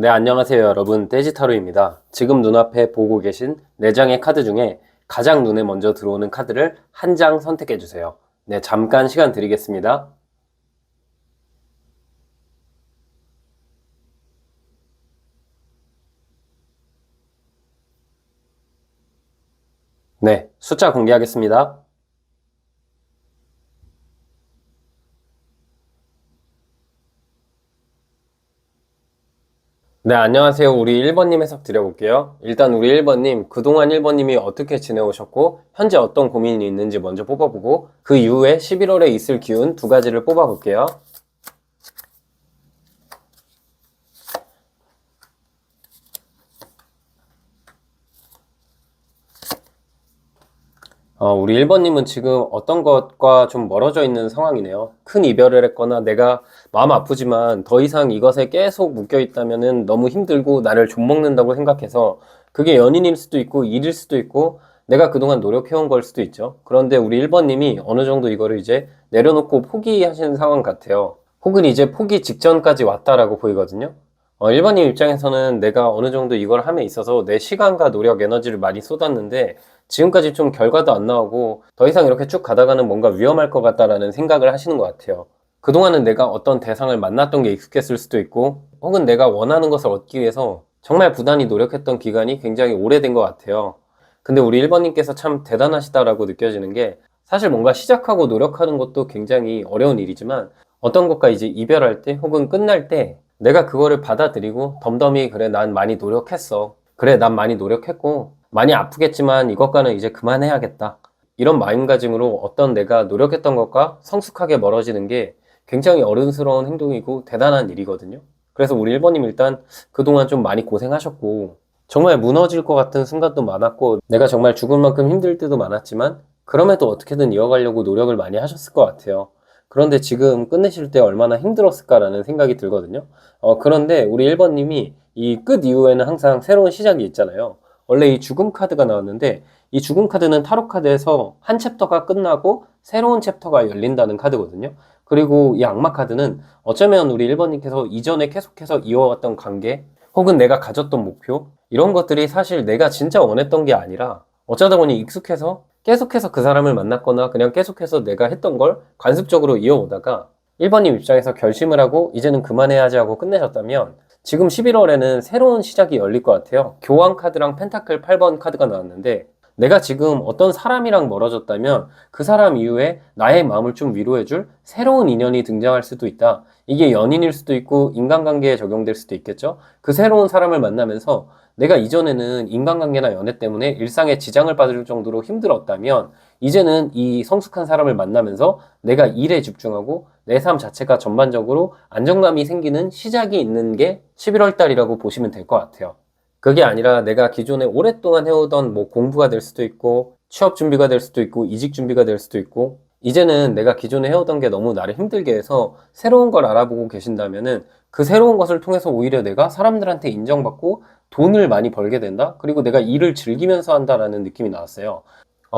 네, 안녕하세요, 여러분. 떼지타로입니다. 지금 눈앞에 보고 계신 4장의 카드 중에 가장 눈에 먼저 들어오는 카드를 한 장 선택해 주세요. 네, 잠깐 시간 드리겠습니다. 네, 숫자 공개하겠습니다. 네, 안녕하세요. 우리 1번님 해석 드려볼게요. 일단 우리 1번님, 그동안 1번님이 어떻게 지내오셨고, 현재 어떤 고민이 있는지 먼저 뽑아보고, 그 이후에 11월에 있을 기운 2가지를 뽑아볼게요. 우리 1번님은 지금 어떤 것과 좀 멀어져 있는 상황이네요. 큰 이별을 했거나 내가 마음 아프지만 더 이상 이것에 계속 묶여 있다면은 너무 힘들고 나를 좀먹는다고 생각해서 그게 연인일 수도 있고 일일 수도 있고 내가 그동안 노력해온 걸 수도 있죠. 그런데 우리 1번님이 어느 정도 이거를 이제 내려놓고 포기하시는 상황 같아요. 혹은 이제 포기 직전까지 왔다라고 보이거든요. 1번님 입장에서는 내가 어느 정도 이걸 함에 있어서 내 시간과 노력, 에너지를 많이 쏟았는데 지금까지 좀 결과도 안 나오고 더 이상 이렇게 쭉 가다가는 뭔가 위험할 것 같다라는 생각을 하시는 것 같아요. 그동안은 내가 어떤 대상을 만났던 게 익숙했을 수도 있고 혹은 내가 원하는 것을 얻기 위해서 정말 부단히 노력했던 기간이 굉장히 오래된 것 같아요. 근데 우리 1번님께서 참 대단하시다라고 느껴지는 게 사실 뭔가 시작하고 노력하는 것도 굉장히 어려운 일이지만 어떤 것과 이제 이별할 때 혹은 끝날 때 내가 그거를 받아들이고 덤덤히 그래 난 많이 노력했어. 그래 난 많이 노력했고 많이 아프겠지만 이것과는 이제 그만해야겠다. 이런 마음가짐으로 어떤 내가 노력했던 것과 성숙하게 멀어지는 게 굉장히 어른스러운 행동이고 대단한 일이거든요. 그래서 우리 1번님 일단 그동안 좀 많이 고생하셨고 정말 무너질 것 같은 순간도 많았고 내가 정말 죽을 만큼 힘들 때도 많았지만 그럼에도 어떻게든 이어가려고 노력을 많이 하셨을 것 같아요. 그런데 지금 끝내실 때 얼마나 힘들었을까라는 생각이 들거든요. 그런데 우리 1번님이 이 끝 이후에는 항상 새로운 시작이 있잖아요. 원래 이 죽음 카드가 나왔는데 이 죽음 카드는 타로 카드에서 한 챕터가 끝나고 새로운 챕터가 열린다는 카드거든요. 그리고 이 악마 카드는 어쩌면 우리 1번님께서 이전에 계속해서 이어왔던 관계 혹은 내가 가졌던 목표 이런 것들이 사실 내가 진짜 원했던 게 아니라 어쩌다 보니 익숙해서 계속해서 그 사람을 만났거나 그냥 계속해서 내가 했던 걸 관습적으로 이어오다가 1번님 입장에서 결심을 하고 이제는 그만해야지 하고 끝내셨다면 지금 11월에는 새로운 시작이 열릴 것 같아요. 교황 카드랑 펜타클 8번 카드가 나왔는데 내가 지금 어떤 사람이랑 멀어졌다면 그 사람 이후에 나의 마음을 좀 위로해줄 새로운 인연이 등장할 수도 있다. 이게 연인일 수도 있고 인간관계에 적용될 수도 있겠죠. 그 새로운 사람을 만나면서 내가 이전에는 인간관계나 연애 때문에 일상에 지장을 받을 정도로 힘들었다면 이제는 이 성숙한 사람을 만나면서 내가 일에 집중하고 내 삶 자체가 전반적으로 안정감이 생기는 시작이 있는 게 11월 달이라고 보시면 될 것 같아요. 그게 아니라 내가 기존에 오랫동안 해오던 뭐 공부가 될 수도 있고 취업 준비가 될 수도 있고 이직 준비가 될 수도 있고 이제는 내가 기존에 해오던 게 너무 나를 힘들게 해서 새로운 걸 알아보고 계신다면은 그 새로운 것을 통해서 오히려 내가 사람들한테 인정받고 돈을 많이 벌게 된다? 그리고 내가 일을 즐기면서 한다라는 느낌이 나왔어요.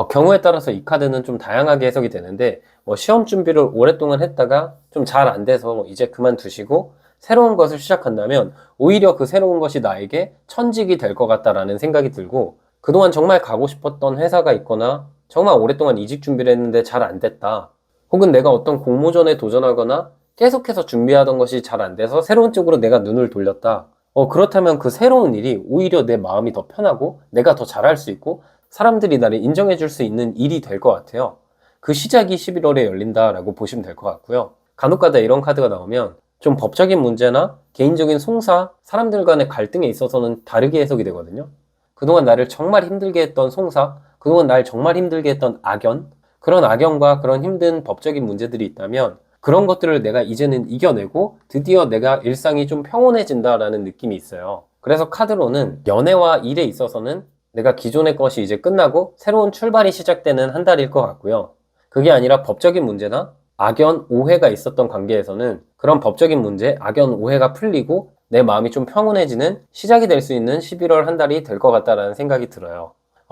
경우에 따라서 이 카드는 좀 다양하게 해석이 되는데 뭐 시험 준비를 오랫동안 했다가 좀 잘 안 돼서 이제 그만두시고 새로운 것을 시작한다면 오히려 그 새로운 것이 나에게 천직이 될 것 같다라는 생각이 들고 그동안 정말 가고 싶었던 회사가 있거나 정말 오랫동안 이직 준비를 했는데 잘 안 됐다. 혹은 내가 어떤 공모전에 도전하거나 계속해서 준비하던 것이 잘 안 돼서 새로운 쪽으로 내가 눈을 돌렸다. 그렇다면 그 새로운 일이 오히려 내 마음이 더 편하고 내가 더 잘할 수 있고 사람들이 나를 인정해 줄 수 있는 일이 될 것 같아요. 그 시작이 11월에 열린다라고 보시면 될 것 같고요. 간혹가다 이런 카드가 나오면 좀 법적인 문제나 개인적인 송사, 사람들 간의 갈등에 있어서는 다르게 해석이 되거든요. 그동안 나를 정말 힘들게 했던 송사, 그동안 날 정말 힘들게 했던 악연, 그런 악연과 그런 힘든 법적인 문제들이 있다면 그런 것들을 내가 이제는 이겨내고 드디어 내가 일상이 좀 평온해진다라는 느낌이 있어요. 그래서 카드로는 연애와 일에 있어서는 내가 기존의 것이 이제 끝나고 새로운 출발이 시작되는 한 달일 것 같고요. 그게 아니라 법적인 문제나 악연, 오해가 있었던 관계에서는 그런 법적인 문제, 악연, 오해가 풀리고 내 마음이 좀 평온해지는 시작이 될 수 있는 11월 한 달이 될 것 같다라는 생각이 들어요.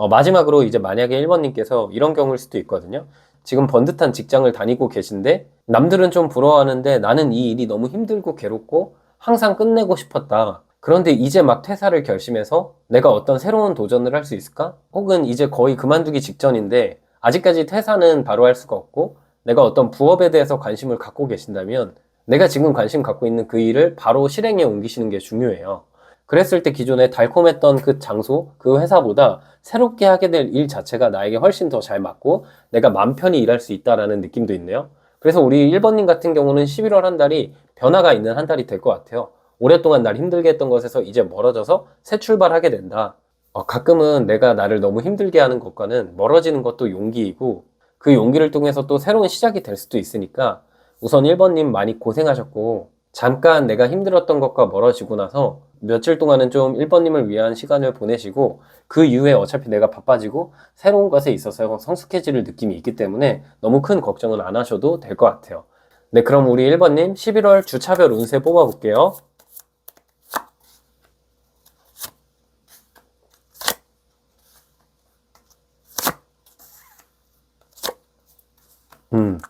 마지막으로 이제 만약에 1번님께서 이런 경우일 수도 있거든요. 지금 번듯한 직장을 다니고 계신데 남들은 좀 부러워하는데 나는 이 일이 너무 힘들고 괴롭고 항상 끝내고 싶었다. 그런데 이제 막 퇴사를 결심해서 내가 어떤 새로운 도전을 할 수 있을까? 혹은 이제 거의 그만두기 직전인데 아직까지 퇴사는 바로 할 수가 없고 내가 어떤 부업에 대해서 관심을 갖고 계신다면 내가 지금 관심 갖고 있는 그 일을 바로 실행에 옮기시는 게 중요해요. 그랬을 때 기존에 달콤했던 그 장소, 그 회사보다 새롭게 하게 될 일 자체가 나에게 훨씬 더 잘 맞고 내가 맘 편히 일할 수 있다라는 느낌도 있네요. 그래서 우리 1번님 같은 경우는 11월 한 달이 변화가 있는 한 달이 될 것 같아요. 오랫동안 날 힘들게 했던 것에서 이제 멀어져서 새 출발하게 된다. 가끔은 내가 나를 너무 힘들게 하는 것과는 멀어지는 것도 용기이고 그 용기를 통해서 또 새로운 시작이 될 수도 있으니까 우선 1번님 많이 고생하셨고 잠깐 내가 힘들었던 것과 멀어지고 나서 며칠 동안은 좀 1번님을 위한 시간을 보내시고 그 이후에 어차피 내가 바빠지고 새로운 것에 있어서 성숙해질 느낌이 있기 때문에 너무 큰 걱정은 안 하셔도 될 것 같아요. 네, 그럼 우리 1번님 11월 주차별 운세 뽑아볼게요.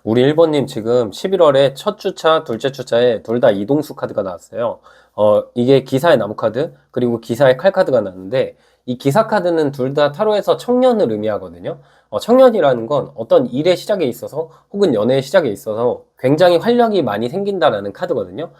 우리 1번님 지금 11월에 첫 주차, 둘째 주차에 둘 다 이동수 카드가 나왔어요. 이게 기사의 나무 카드, 그리고 기사의 칼 카드가 나왔는데, 이 기사 카드는 둘 다 타로에서 청년을 의미하거든요. 청년이라는 건 어떤 일의 시작에 있어서, 혹은 연애의 시작에 있어서 굉장히 활력이 많이 생긴다라는 카드거든요.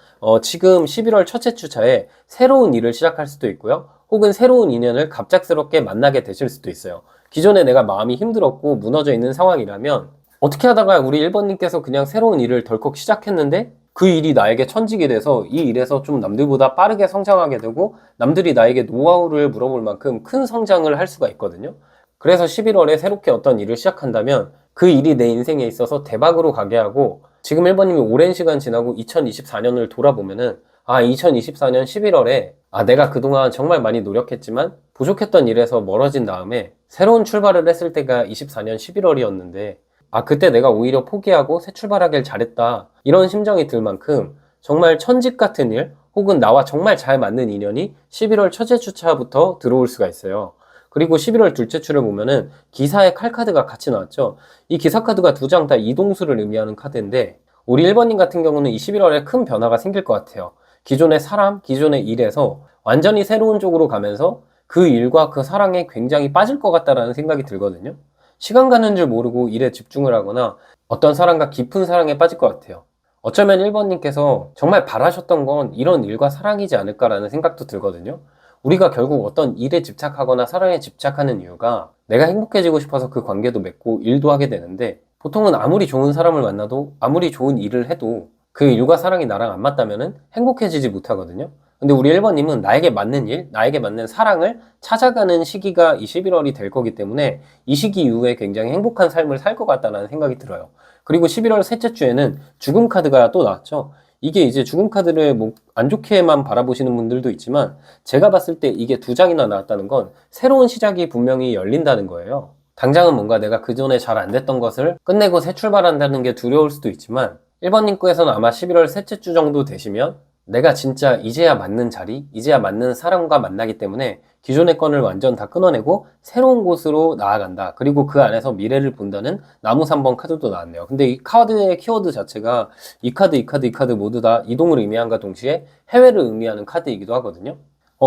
지금 11월 첫째 주차에 새로운 일을 시작할 수도 있고요. 혹은 새로운 인연을 갑작스럽게 만나게 되실 수도 있어요. 기존에 내가 마음이 힘들었고 무너져 있는 상황이라면, 어떻게 하다가 우리 1번님께서 그냥 새로운 일을 덜컥 시작했는데 그 일이 나에게 천직이 돼서 이 일에서 좀 남들보다 빠르게 성장하게 되고 남들이 나에게 노하우를 물어볼 만큼 큰 성장을 할 수가 있거든요. 그래서 11월에 새롭게 어떤 일을 시작한다면 그 일이 내 인생에 있어서 대박으로 가게 하고 지금 1번님이 오랜 시간 지나고 2024년을 돌아보면은 2024년 11월에 내가 그동안 정말 많이 노력했지만 부족했던 일에서 멀어진 다음에 새로운 출발을 했을 때가 24년 11월이었는데 그때 내가 오히려 포기하고 새 출발하길 잘했다. 이런 심정이 들 만큼 정말 천직 같은 일, 혹은 나와 정말 잘 맞는 인연이 11월 첫째 주차부터 들어올 수가 있어요. 그리고 11월 둘째 주를 보면은 기사의 칼 카드가 같이 나왔죠. 이 기사 카드가 두 장 다 이동수를 의미하는 카드인데, 우리 1번님 같은 경우는 이 11월에 큰 변화가 생길 것 같아요. 기존의 사람, 기존의 일에서 완전히 새로운 쪽으로 가면서 그 일과 그 사랑에 굉장히 빠질 것 같다라는 생각이 들거든요. 시간 가는 줄 모르고 일에 집중을 하거나 어떤 사람과 깊은 사랑에 빠질 것 같아요. 어쩌면 1번님께서 정말 바라셨던 건 이런 일과 사랑이지 않을까라는 생각도 들거든요. 우리가 결국 어떤 일에 집착하거나 사랑에 집착하는 이유가 내가 행복해지고 싶어서 그 관계도 맺고 일도 하게 되는데, 보통은 아무리 좋은 사람을 만나도 아무리 좋은 일을 해도 그 일과 사랑이 나랑 안 맞다면 행복해지지 못하거든요. 근데 우리 1번님은 나에게 맞는 일, 나에게 맞는 사랑을 찾아가는 시기가 이 11월이 될 거기 때문에 이 시기 이후에 굉장히 행복한 삶을 살 것 같다는 생각이 들어요. 그리고 11월 셋째 주에는 죽음 카드가 또 나왔죠. 이게 이제 죽음 카드를 뭐 안 좋게만 바라보시는 분들도 있지만 제가 봤을 때 이게 두 장이나 나왔다는 건 새로운 시작이 분명히 열린다는 거예요. 당장은 뭔가 내가 그전에 잘 안 됐던 것을 끝내고 새 출발한다는 게 두려울 수도 있지만 1번님 거에서는 아마 11월 셋째 주 정도 되시면 내가 진짜 이제야 맞는 자리, 이제야 맞는 사람과 만나기 때문에 기존의 건을 완전 다 끊어내고 새로운 곳으로 나아간다. 그리고 그 안에서 미래를 본다는 나무 3번 카드도 나왔네요. 근데 이 카드의 키워드 자체가 이 카드, 이 카드, 이 카드 모두 다 이동을 의미한과 동시에 해외를 의미하는 카드이기도 하거든요.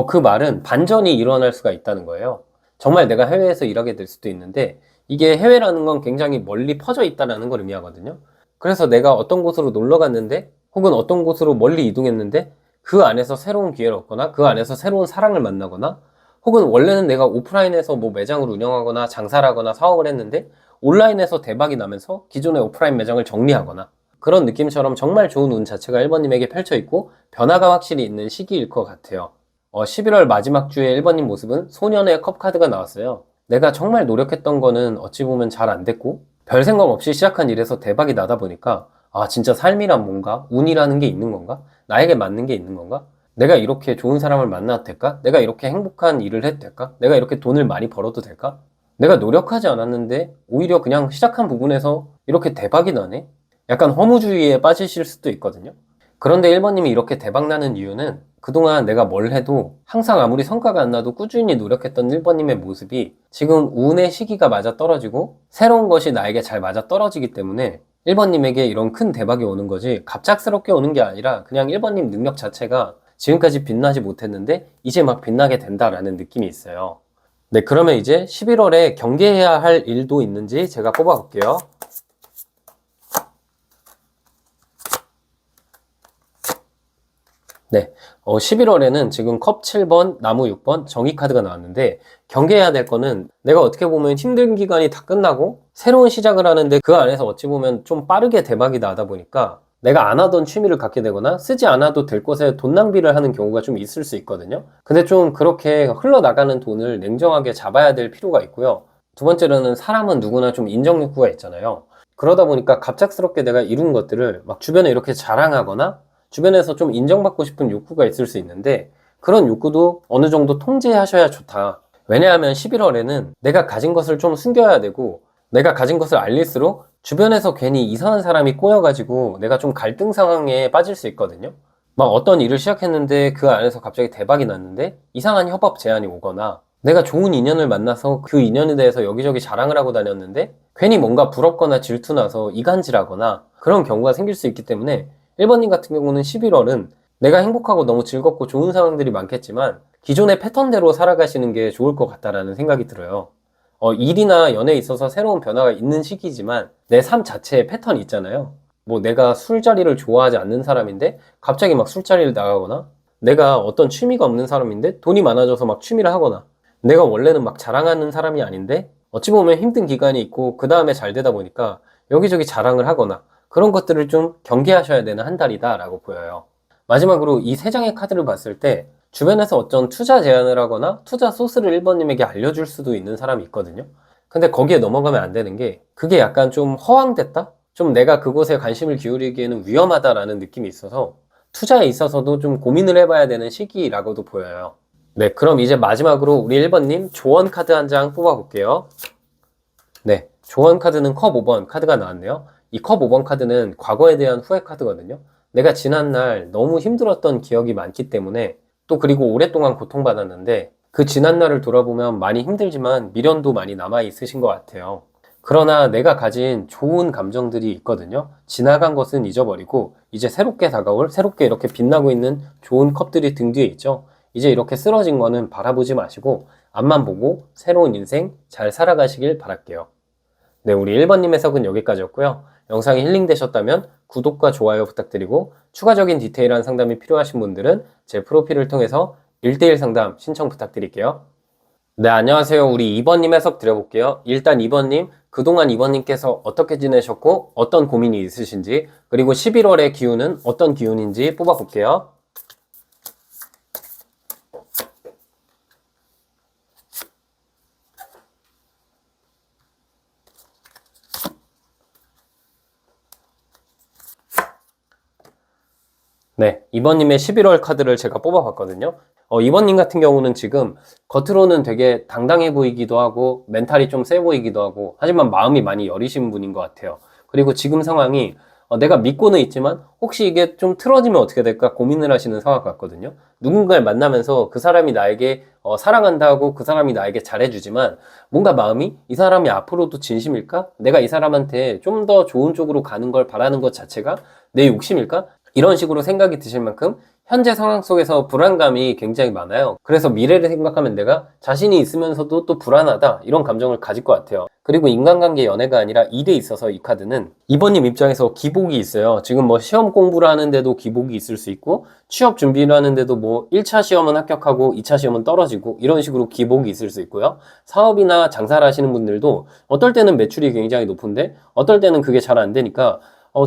그 말은 반전이 일어날 수가 있다는 거예요. 정말 내가 해외에서 일하게 될 수도 있는데 이게 해외라는 건 굉장히 멀리 퍼져 있다는 걸 의미하거든요. 그래서 내가 어떤 곳으로 놀러 갔는데 혹은 어떤 곳으로 멀리 이동했는데 그 안에서 새로운 기회를 얻거나 그 안에서 새로운 사랑을 만나거나, 혹은 원래는 내가 오프라인에서 뭐 매장을 운영하거나 장사를 하거나 사업을 했는데 온라인에서 대박이 나면서 기존의 오프라인 매장을 정리하거나, 그런 느낌처럼 정말 좋은 운 자체가 1번님에게 펼쳐 있고 변화가 확실히 있는 시기일 것 같아요. 11월 마지막 주에 1번님 모습은 소년의 컵 카드가 나왔어요. 내가 정말 노력했던 거는 어찌 보면 잘 안 됐고 별 생각 없이 시작한 일에서 대박이 나다 보니까 진짜 삶이란 뭔가? 운이라는 게 있는 건가? 나에게 맞는 게 있는 건가? 내가 이렇게 좋은 사람을 만나도 될까? 내가 이렇게 행복한 일을 해도 될까? 내가 이렇게 돈을 많이 벌어도 될까? 내가 노력하지 않았는데 오히려 그냥 시작한 부분에서 이렇게 대박이 나네? 약간 허무주의에 빠지실 수도 있거든요. 그런데 1번님이 이렇게 대박나는 이유는 그동안 내가 뭘 해도 항상 아무리 성과가 안 나도 꾸준히 노력했던 1번님의 모습이 지금 운의 시기가 맞아 떨어지고 새로운 것이 나에게 잘 맞아 떨어지기 때문에 1번님에게 이런 큰 대박이 오는 거지 갑작스럽게 오는 게 아니라 그냥 1번님 능력 자체가 지금까지 빛나지 못했는데 이제 막 빛나게 된다라는 느낌이 있어요. 네, 그러면 이제 11월에 경계해야 할 일도 있는지 제가 뽑아볼게요. 네, 11월에는 지금 컵 7번, 나무 6번, 정의 카드가 나왔는데 경계해야 될 거는 내가 어떻게 보면 힘든 기간이 다 끝나고 새로운 시작을 하는데 그 안에서 어찌 보면 좀 빠르게 대박이 나다 보니까 내가 안 하던 취미를 갖게 되거나 쓰지 않아도 될 것에 돈 낭비를 하는 경우가 좀 있을 수 있거든요. 근데 좀 그렇게 흘러나가는 돈을 냉정하게 잡아야 될 필요가 있고요. 두 번째로는 사람은 누구나 좀 인정 욕구가 있잖아요. 그러다 보니까 갑작스럽게 내가 이룬 것들을 막 주변에 이렇게 자랑하거나 주변에서 좀 인정받고 싶은 욕구가 있을 수 있는데 그런 욕구도 어느 정도 통제하셔야 좋다. 왜냐하면 11월에는 내가 가진 것을 좀 숨겨야 되고 내가 가진 것을 알릴수록 주변에서 괜히 이상한 사람이 꼬여가지고 내가 좀 갈등 상황에 빠질 수 있거든요. 막 어떤 일을 시작했는데 그 안에서 갑자기 대박이 났는데 이상한 협업 제안이 오거나 내가 좋은 인연을 만나서 그 인연에 대해서 여기저기 자랑을 하고 다녔는데 괜히 뭔가 부럽거나 질투나서 이간질하거나 그런 경우가 생길 수 있기 때문에 1번님 같은 경우는 11월은 내가 행복하고 너무 즐겁고 좋은 상황들이 많겠지만 기존의 패턴대로 살아가시는 게 좋을 것 같다라는 생각이 들어요. 일이나 연애에 있어서 새로운 변화가 있는 시기지만 내 삶 자체의 패턴이 있잖아요. 뭐 내가 술자리를 좋아하지 않는 사람인데 갑자기 막 술자리를 나가거나 내가 어떤 취미가 없는 사람인데 돈이 많아져서 막 취미를 하거나 내가 원래는 막 자랑하는 사람이 아닌데 어찌 보면 힘든 기간이 있고 그 다음에 잘 되다 보니까 여기저기 자랑을 하거나 그런 것들을 좀 경계하셔야 되는 한 달이다 라고 보여요. 마지막으로 이 세 장의 카드를 봤을 때 주변에서 어떤 투자 제안을 하거나 투자 소스를 1번님에게 알려줄 수도 있는 사람이 있거든요. 근데 거기에 넘어가면 안 되는 게 그게 약간 좀 허황됐다? 좀 내가 그곳에 관심을 기울이기에는 위험하다라는 느낌이 있어서 투자에 있어서도 좀 고민을 해봐야 되는 시기라고도 보여요. 네, 그럼 이제 마지막으로 우리 1번님 조언 카드 한 장 뽑아볼게요. 네, 조언 카드는 컵 5번 카드가 나왔네요. 이 컵 5번 카드는 과거에 대한 후회 카드거든요. 내가 지난날 너무 힘들었던 기억이 많기 때문에 또 그리고 오랫동안 고통받았는데 그 지난날을 돌아보면 많이 힘들지만 미련도 많이 남아 있으신 것 같아요. 그러나 내가 가진 좋은 감정들이 있거든요. 지나간 것은 잊어버리고 이제 새롭게 다가올 새롭게 이렇게 빛나고 있는 좋은 컵들이 등 뒤에 있죠. 이제 이렇게 쓰러진 거는 바라보지 마시고 앞만 보고 새로운 인생 잘 살아가시길 바랄게요. 네, 우리 1번님 해석은 여기까지였고요. 영상이 힐링되셨다면 구독과 좋아요 부탁드리고 추가적인 디테일한 상담이 필요하신 분들은 제 프로필을 통해서 1대1 상담 신청 부탁드릴게요. 네, 안녕하세요. 우리 2번님 해석 드려볼게요. 일단 2번님, 그동안 2번님께서 어떻게 지내셨고 어떤 고민이 있으신지 그리고 11월의 기운은 어떤 기운인지 뽑아볼게요. 네, 2번님의 11월 카드를 제가 뽑아봤거든요. 2번님 같은 경우는 지금 겉으로는 되게 당당해 보이기도 하고 멘탈이 좀 세 보이기도 하고 하지만 마음이 많이 여리신 분인 것 같아요. 그리고 지금 상황이 내가 믿고는 있지만 혹시 이게 좀 틀어지면 어떻게 될까 고민을 하시는 상황 같거든요. 누군가를 만나면서 그 사람이 나에게 사랑한다고 그 사람이 나에게 잘해주지만 뭔가 마음이 이 사람이 앞으로도 진심일까? 내가 이 사람한테 좀 더 좋은 쪽으로 가는 걸 바라는 것 자체가 내 욕심일까? 이런 식으로 생각이 드실 만큼 현재 상황 속에서 불안감이 굉장히 많아요. 그래서 미래를 생각하면 내가 자신이 있으면서도 또 불안하다 이런 감정을 가질 것 같아요. 그리고 인간관계 연애가 아니라 일에 있어서 이 카드는 2번님 입장에서 기복이 있어요. 지금 뭐 시험 공부를 하는데도 기복이 있을 수 있고 취업 준비를 하는데도 뭐 1차 시험은 합격하고 2차 시험은 떨어지고 이런 식으로 기복이 있을 수 있고요. 사업이나 장사를 하시는 분들도 어떨 때는 매출이 굉장히 높은데 어떨 때는 그게 잘 안 되니까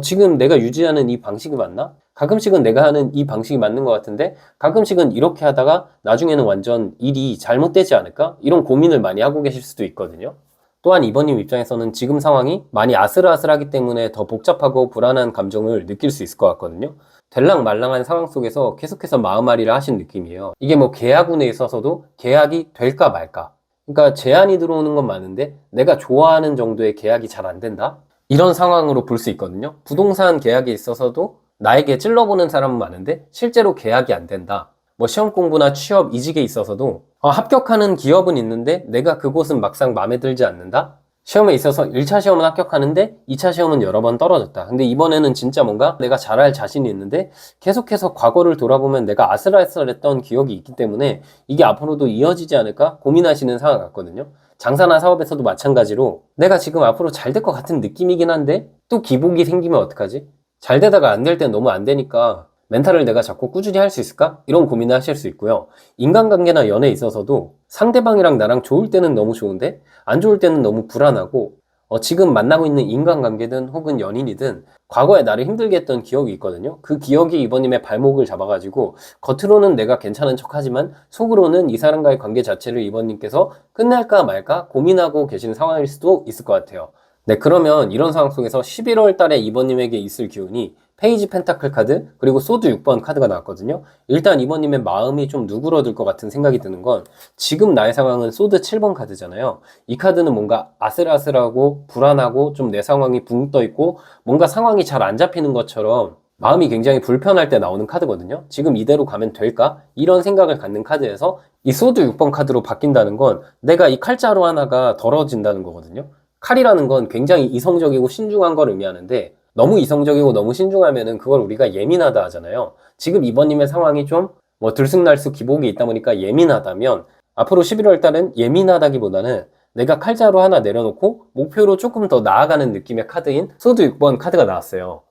지금 내가 유지하는 이 방식이 맞나? 가끔씩은 내가 하는 이 방식이 맞는 것 같은데 가끔씩은 이렇게 하다가 나중에는 완전 일이 잘못되지 않을까? 이런 고민을 많이 하고 계실 수도 있거든요. 또한 2번님 입장에서는 지금 상황이 많이 아슬아슬하기 때문에 더 복잡하고 불안한 감정을 느낄 수 있을 것 같거든요. 될랑말랑한 상황 속에서 계속해서 마음앓이를 하신 느낌이에요. 이게 뭐 계약운에 있어서도 계약이 될까 말까. 그러니까 제안이 들어오는 건 많은데 내가 좋아하는 정도의 계약이 잘 안 된다? 이런 상황으로 볼 수 있거든요. 부동산 계약에 있어서도 나에게 찔러보는 사람은 많은데 실제로 계약이 안 된다. 뭐 시험 공부나 취업, 이직에 있어서도 합격하는 기업은 있는데 내가 그곳은 막상 마음에 들지 않는다? 시험에 있어서 1차 시험은 합격하는데 2차 시험은 여러 번 떨어졌다. 근데 이번에는 진짜 뭔가 내가 잘할 자신이 있는데 계속해서 과거를 돌아보면 내가 아슬아슬했던 기억이 있기 때문에 이게 앞으로도 이어지지 않을까 고민하시는 상황 같거든요. 장사나 사업에서도 마찬가지로 내가 지금 앞으로 잘 될 것 같은 느낌이긴 한데 또 기복이 생기면 어떡하지? 잘 되다가 안 될 땐 너무 안 되니까 멘탈을 내가 자꾸 꾸준히 할 수 있을까? 이런 고민을 하실 수 있고요. 인간관계나 연애에 있어서도 상대방이랑 나랑 좋을 때는 너무 좋은데 안 좋을 때는 너무 불안하고 지금 만나고 있는 인간관계든 혹은 연인이든 과거에 나를 힘들게 했던 기억이 있거든요. 그 기억이 이번님의 발목을 잡아가지고 겉으로는 내가 괜찮은 척하지만 속으로는 이 사람과의 관계 자체를 이번님께서 끝낼까 말까 고민하고 계신 상황일 수도 있을 것 같아요. 네, 그러면 이런 상황 속에서 11월 달에 이번님에게 있을 기운이 페이지 펜타클 카드 그리고 소드 6번 카드가 나왔거든요. 일단 이번님의 마음이 좀 누그러들 것 같은 생각이 드는 건 지금 나의 상황은 소드 7번 카드잖아요. 이 카드는 뭔가 아슬아슬하고 불안하고 좀 내 상황이 붕 떠 있고 뭔가 상황이 잘 안 잡히는 것처럼 마음이 굉장히 불편할 때 나오는 카드거든요. 지금 이대로 가면 될까? 이런 생각을 갖는 카드에서 이 소드 6번 카드로 바뀐다는 건 내가 이 칼자루 하나가 덜어진다는 거거든요. 칼이라는 건 굉장히 이성적이고 신중한 걸 의미하는데 너무 이성적이고 너무 신중하면은 그걸 우리가 예민하다 하잖아요. 지금 이번님의 상황이 좀 뭐 들쑥날쑥 기복이 있다 보니까 예민하다면 앞으로 11월 달은 예민하다기보다는 내가 칼자루 하나 내려놓고 목표로 조금 더 나아가는 느낌의 카드인 소드 6번 카드가 나왔어요.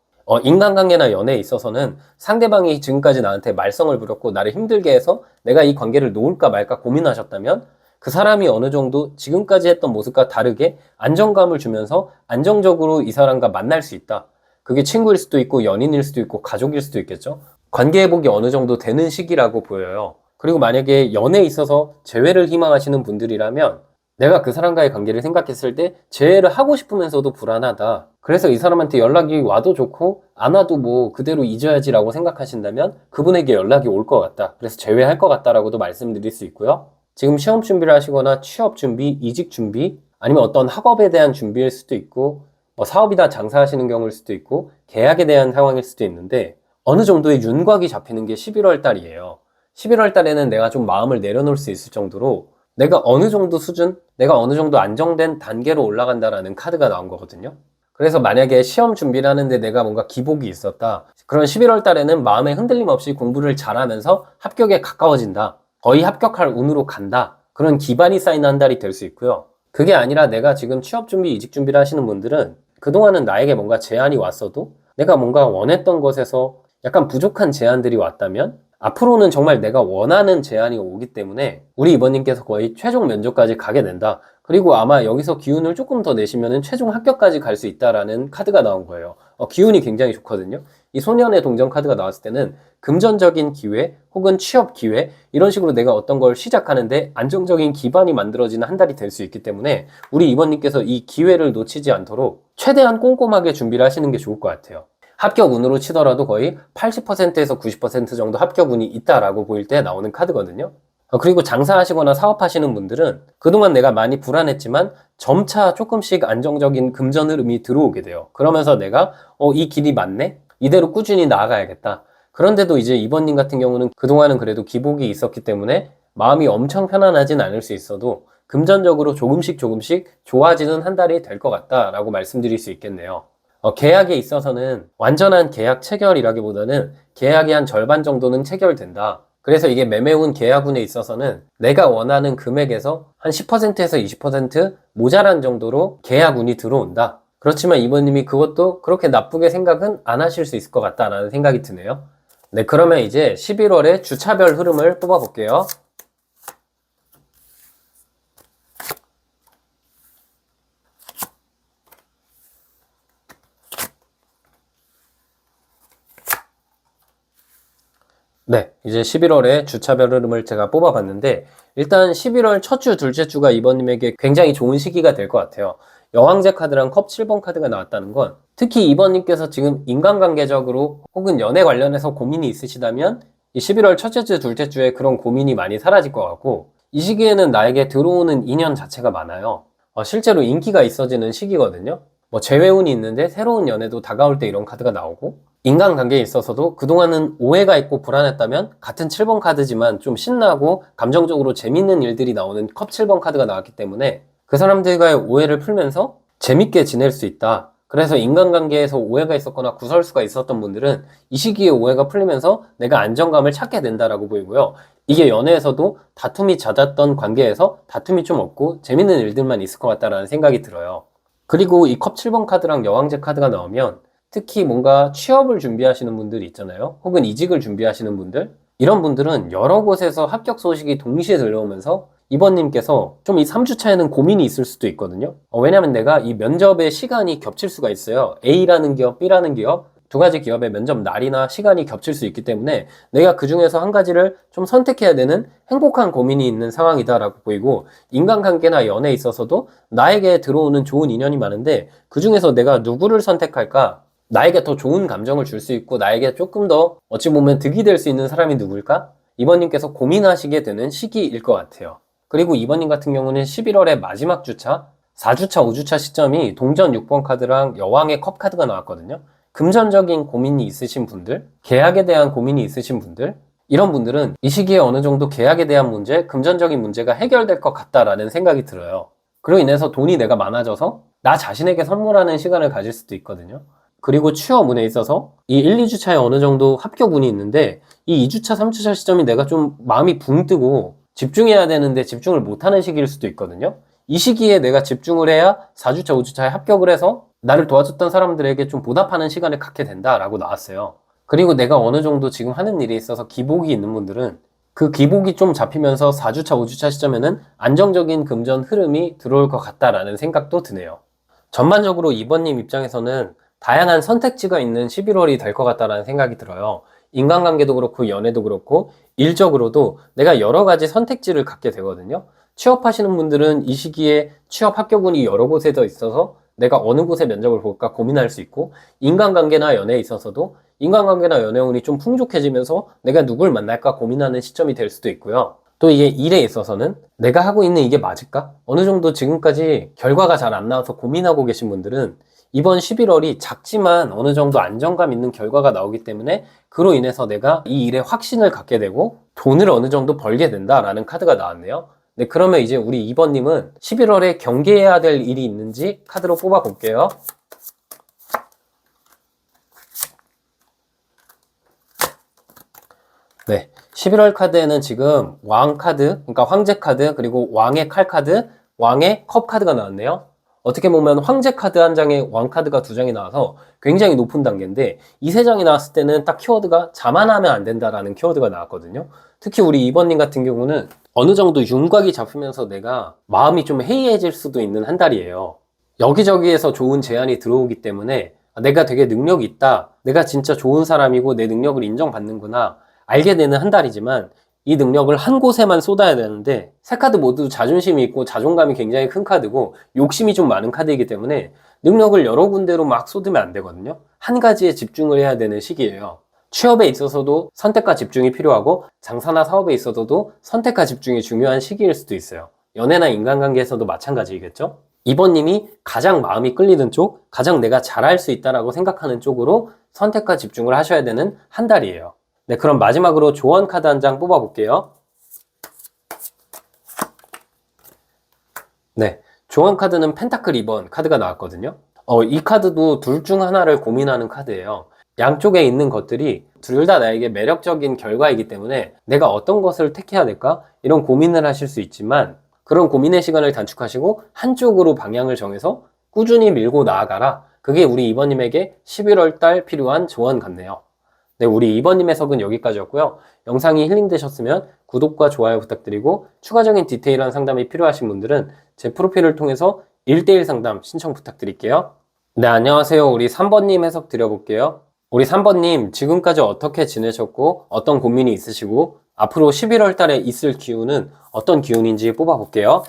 인간관계나 연애에 있어서는 상대방이 지금까지 나한테 말썽을 부렸고 나를 힘들게 해서 내가 이 관계를 놓을까 말까 고민하셨다면 그 사람이 어느 정도 지금까지 했던 모습과 다르게 안정감을 주면서 안정적으로 이 사람과 만날 수 있다. 그게 친구일 수도 있고 연인일 수도 있고 가족일 수도 있겠죠. 관계 회복이 어느 정도 되는 시기라고 보여요. 그리고 만약에 연애에 있어서 재회를 희망하시는 분들이라면 내가 그 사람과의 관계를 생각했을 때 재회를 하고 싶으면서도 불안하다. 그래서 이 사람한테 연락이 와도 좋고 안 와도 뭐 그대로 잊어야지라고 생각하신다면 그분에게 연락이 올 것 같다. 그래서 재회할 것 같다라고도 말씀드릴 수 있고요. 지금 시험 준비를 하시거나 취업 준비, 이직 준비, 아니면 어떤 학업에 대한 준비일 수도 있고 뭐 사업이다 장사하시는 경우일 수도 있고 계약에 대한 상황일 수도 있는데 어느 정도의 윤곽이 잡히는 게 11월 달이에요. 11월 달에는 내가 좀 마음을 내려놓을 수 있을 정도로 내가 어느 정도 수준, 내가 어느 정도 안정된 단계로 올라간다라는 카드가 나온 거거든요. 그래서 만약에 시험 준비를 하는데 내가 뭔가 기복이 있었다. 그런 11월 달에는 마음에 흔들림 없이 공부를 잘하면서 합격에 가까워진다. 거의 합격할 운으로 간다. 그런 기반이 쌓이는 한 달이 될 수 있고요. 그게 아니라 내가 지금 취업 준비, 이직 준비를 하시는 분들은 그동안은 나에게 뭔가 제안이 왔어도 내가 뭔가 원했던 것에서 약간 부족한 제안들이 왔다면 앞으로는 정말 내가 원하는 제안이 오기 때문에 우리 이번님께서 거의 최종 면접까지 가게 된다. 그리고 아마 여기서 기운을 조금 더 내시면 최종 합격까지 갈 수 있다라는 카드가 나온 거예요. 기운이 굉장히 좋거든요. 이 소년의 동전 카드가 나왔을 때는 금전적인 기회 혹은 취업 기회 이런 식으로 내가 어떤 걸 시작하는데 안정적인 기반이 만들어지는 한 달이 될 수 있기 때문에 우리 이번님께서 이 기회를 놓치지 않도록 최대한 꼼꼼하게 준비를 하시는 게 좋을 것 같아요. 합격 운으로 치더라도 거의 80%에서 90% 정도 합격 운이 있다라고 보일 때 나오는 카드거든요. 그리고 장사하시거나 사업하시는 분들은 그동안 내가 많이 불안했지만 점차 조금씩 안정적인 금전 흐름이 들어오게 돼요. 그러면서 내가 이 길이 맞네? 이대로 꾸준히 나아가야겠다. 그런데도 이제 이번님 같은 경우는 그동안은 그래도 기복이 있었기 때문에 마음이 엄청 편안하진 않을 수 있어도 금전적으로 조금씩 좋아지는 한 달이 될 것 같다라고 말씀드릴 수 있겠네요. 계약에 있어서는 완전한 계약 체결이라기보다는 계약의 한 절반 정도는 체결된다. 그래서 이게 매매운 계약운에 있어서는 내가 원하는 금액에서 한 10%에서 20% 모자란 정도로 계약운이 들어온다. 그렇지만 이번님이 그것도 그렇게 나쁘게 생각은 안 하실 수 있을 것 같다라는 생각이 드네요. 네, 그러면 이제 11월의 주차별 흐름을 뽑아볼게요. 네, 이제 11월에 주차별 흐름을 제가 뽑아봤는데 일단 11월 첫 주, 둘째 주가 이번님에게 굉장히 좋은 시기가 될 것 같아요. 여왕제 카드랑 컵 7번 카드가 나왔다는 건 특히 이번님께서 지금 인간관계적으로 혹은 연애 관련해서 고민이 있으시다면 이 11월 첫째 주, 둘째 주에 그런 고민이 많이 사라질 것 같고 이 시기에는 나에게 들어오는 인연 자체가 많아요. 실제로 인기가 있어지는 시기거든요. 뭐 재회운이 있는데 새로운 연애도 다가올 때 이런 카드가 나오고 인간관계에 있어서도 그동안은 오해가 있고 불안했다면 같은 7번 카드지만 좀 신나고 감정적으로 재밌는 일들이 나오는 컵 7번 카드가 나왔기 때문에 그 사람들과의 오해를 풀면서 재밌게 지낼 수 있다. 그래서 인간관계에서 오해가 있었거나 구설수가 있었던 분들은 이 시기에 오해가 풀리면서 내가 안정감을 찾게 된다라고 보이고요. 이게 연애에서도 다툼이 잦았던 관계에서 다툼이 좀 없고 재밌는 일들만 있을 것 같다라는 생각이 들어요. 그리고 이 컵 7번 카드랑 여왕제 카드가 나오면 특히 뭔가 취업을 준비하시는 분들 있잖아요. 혹은 이직을 준비하시는 분들. 이런 분들은 여러 곳에서 합격 소식이 동시에 들려오면서 이번님께서 좀 이 3주차에는 고민이 있을 수도 있거든요. 왜냐면 내가 이 면접의 시간이 겹칠 수가 있어요. A라는 기업, B라는 기업, 두 가지 기업의 면접 날이나 시간이 겹칠 수 있기 때문에 내가 그 중에서 한 가지를 좀 선택해야 되는 행복한 고민이 있는 상황이다라고 보이고, 인간관계나 연애에 있어서도 나에게 들어오는 좋은 인연이 많은데 그 중에서 내가 누구를 선택할까? 나에게 더 좋은 감정을 줄 수 있고 나에게 조금 더 어찌 보면 득이 될 수 있는 사람이 누굴까? 이번님께서 고민하시게 되는 시기일 것 같아요. 그리고 이번님 같은 경우는 11월의 마지막 주차, 4주차, 5주차 시점이 동전 6번 카드랑 여왕의 컵 카드가 나왔거든요. 금전적인 고민이 있으신 분들, 계약에 대한 고민이 있으신 분들, 이런 분들은 이 시기에 어느 정도 계약에 대한 문제, 금전적인 문제가 해결될 것 같다라는 생각이 들어요. 그로 인해서 돈이 내가 많아져서 나 자신에게 선물하는 시간을 가질 수도 있거든요. 그리고 취업 운에 있어서 이 1, 2주차에 어느 정도 합격 운이 있는데 이 2주차, 3주차 시점이 내가 좀 마음이 붕 뜨고 집중해야 되는데 집중을 못하는 시기일 수도 있거든요. 이 시기에 내가 집중을 해야 4주차, 5주차에 합격을 해서 나를 도와줬던 사람들에게 좀 보답하는 시간을 갖게 된다라고 나왔어요. 그리고 내가 어느 정도 지금 하는 일에 있어서 기복이 있는 분들은 그 기복이 좀 잡히면서 4주차, 5주차 시점에는 안정적인 금전 흐름이 들어올 것 같다라는 생각도 드네요. 전반적으로 이번님 입장에서는 다양한 선택지가 있는 11월이 될 것 같다라는 생각이 들어요. 인간관계도 그렇고 연애도 그렇고 일적으로도 내가 여러 가지 선택지를 갖게 되거든요. 취업하시는 분들은 이 시기에 취업 합격운이 여러 곳에 더 있어서 내가 어느 곳에 면접을 볼까 고민할 수 있고, 인간관계나 연애에 있어서도 인간관계나 연애운이 좀 풍족해지면서 내가 누굴 만날까 고민하는 시점이 될 수도 있고요. 또 이게 일에 있어서는 내가 하고 있는 이게 맞을까? 어느 정도 지금까지 결과가 잘 안 나와서 고민하고 계신 분들은 이번 11월이 작지만 어느 정도 안정감 있는 결과가 나오기 때문에 그로 인해서 내가 이 일에 확신을 갖게 되고 돈을 어느 정도 벌게 된다라는 카드가 나왔네요. 네, 그러면 이제 우리 2번님은 11월에 경계해야 될 일이 있는지 카드로 뽑아 볼게요. 네, 11월 카드에는 지금 왕 카드, 그러니까 황제 카드, 그리고 왕의 칼 카드, 왕의 컵 카드가 나왔네요. 어떻게 보면 황제 카드 한 장에 왕 카드가 두 장이 나와서 굉장히 높은 단계인데, 이 세 장이 나왔을 때는 딱 키워드가 자만하면 안 된다라는 키워드가 나왔거든요. 특히 우리 2번님 같은 경우는 어느 정도 윤곽이 잡히면서 내가 마음이 좀 해이해질 수도 있는 한 달이에요. 여기저기에서 좋은 제안이 들어오기 때문에 내가 되게 능력이 있다, 내가 진짜 좋은 사람이고 내 능력을 인정받는구나 알게 되는 한 달이지만, 이 능력을 한 곳에만 쏟아야 되는데 세 카드 모두 자존심이 있고 자존감이 굉장히 큰 카드고 욕심이 좀 많은 카드이기 때문에 능력을 여러 군데로 막 쏟으면 안 되거든요. 한 가지에 집중을 해야 되는 시기예요. 취업에 있어서도 선택과 집중이 필요하고 장사나 사업에 있어서도 선택과 집중이 중요한 시기일 수도 있어요. 연애나 인간관계에서도 마찬가지겠죠. 이번님이 가장 마음이 끌리는 쪽, 가장 내가 잘할 수 있다라고 생각하는 쪽으로 선택과 집중을 하셔야 되는 한 달이에요. 네, 그럼 마지막으로 조언 카드 한 장 뽑아 볼게요. 네, 조언 카드는 펜타클 2번 카드가 나왔거든요. 이 카드도 둘 중 하나를 고민하는 카드예요. 양쪽에 있는 것들이 둘 다 나에게 매력적인 결과이기 때문에 내가 어떤 것을 택해야 될까? 이런 고민을 하실 수 있지만, 그런 고민의 시간을 단축하시고 한쪽으로 방향을 정해서 꾸준히 밀고 나아가라. 그게 우리 2번님에게 11월 달 필요한 조언 같네요. 네, 우리 2번님 해석은 여기까지였고요. 영상이 힐링되셨으면 구독과 좋아요 부탁드리고, 추가적인 디테일한 상담이 필요하신 분들은 제 프로필을 통해서 1대1 상담 신청 부탁드릴게요. 네, 안녕하세요. 우리 3번님 해석 드려볼게요. 우리 3번님, 지금까지 어떻게 지내셨고 어떤 고민이 있으시고 앞으로 11월 달에 있을 기운은 어떤 기운인지 뽑아볼게요.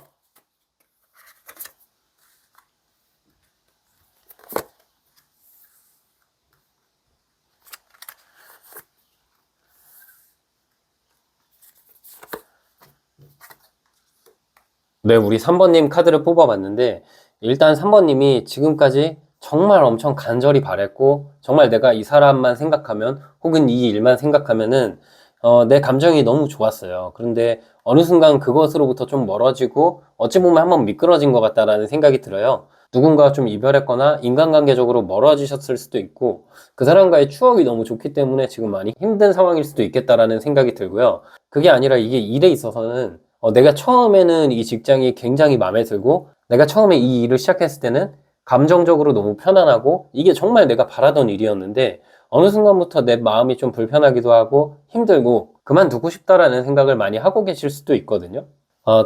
네, 우리 3번님 카드를 뽑아봤는데, 일단 3번님이 지금까지 정말 엄청 간절히 바랬고 정말 내가 이 사람만 생각하면 혹은 이 일만 생각하면은 내 감정이 너무 좋았어요. 그런데 어느 순간 그것으로부터 좀 멀어지고 어찌 보면 한번 미끄러진 것 같다라는 생각이 들어요. 누군가와 좀 이별했거나 인간관계적으로 멀어지셨을 수도 있고 그 사람과의 추억이 너무 좋기 때문에 지금 많이 힘든 상황일 수도 있겠다라는 생각이 들고요. 그게 아니라 이게 일에 있어서는 내가 처음에는 이 직장이 굉장히 마음에 들고 내가 처음에 이 일을 시작했을 때는 감정적으로 너무 편안하고 이게 정말 내가 바라던 일이었는데 어느 순간부터 내 마음이 좀 불편하기도 하고 힘들고 그만두고 싶다라는 생각을 많이 하고 계실 수도 있거든요.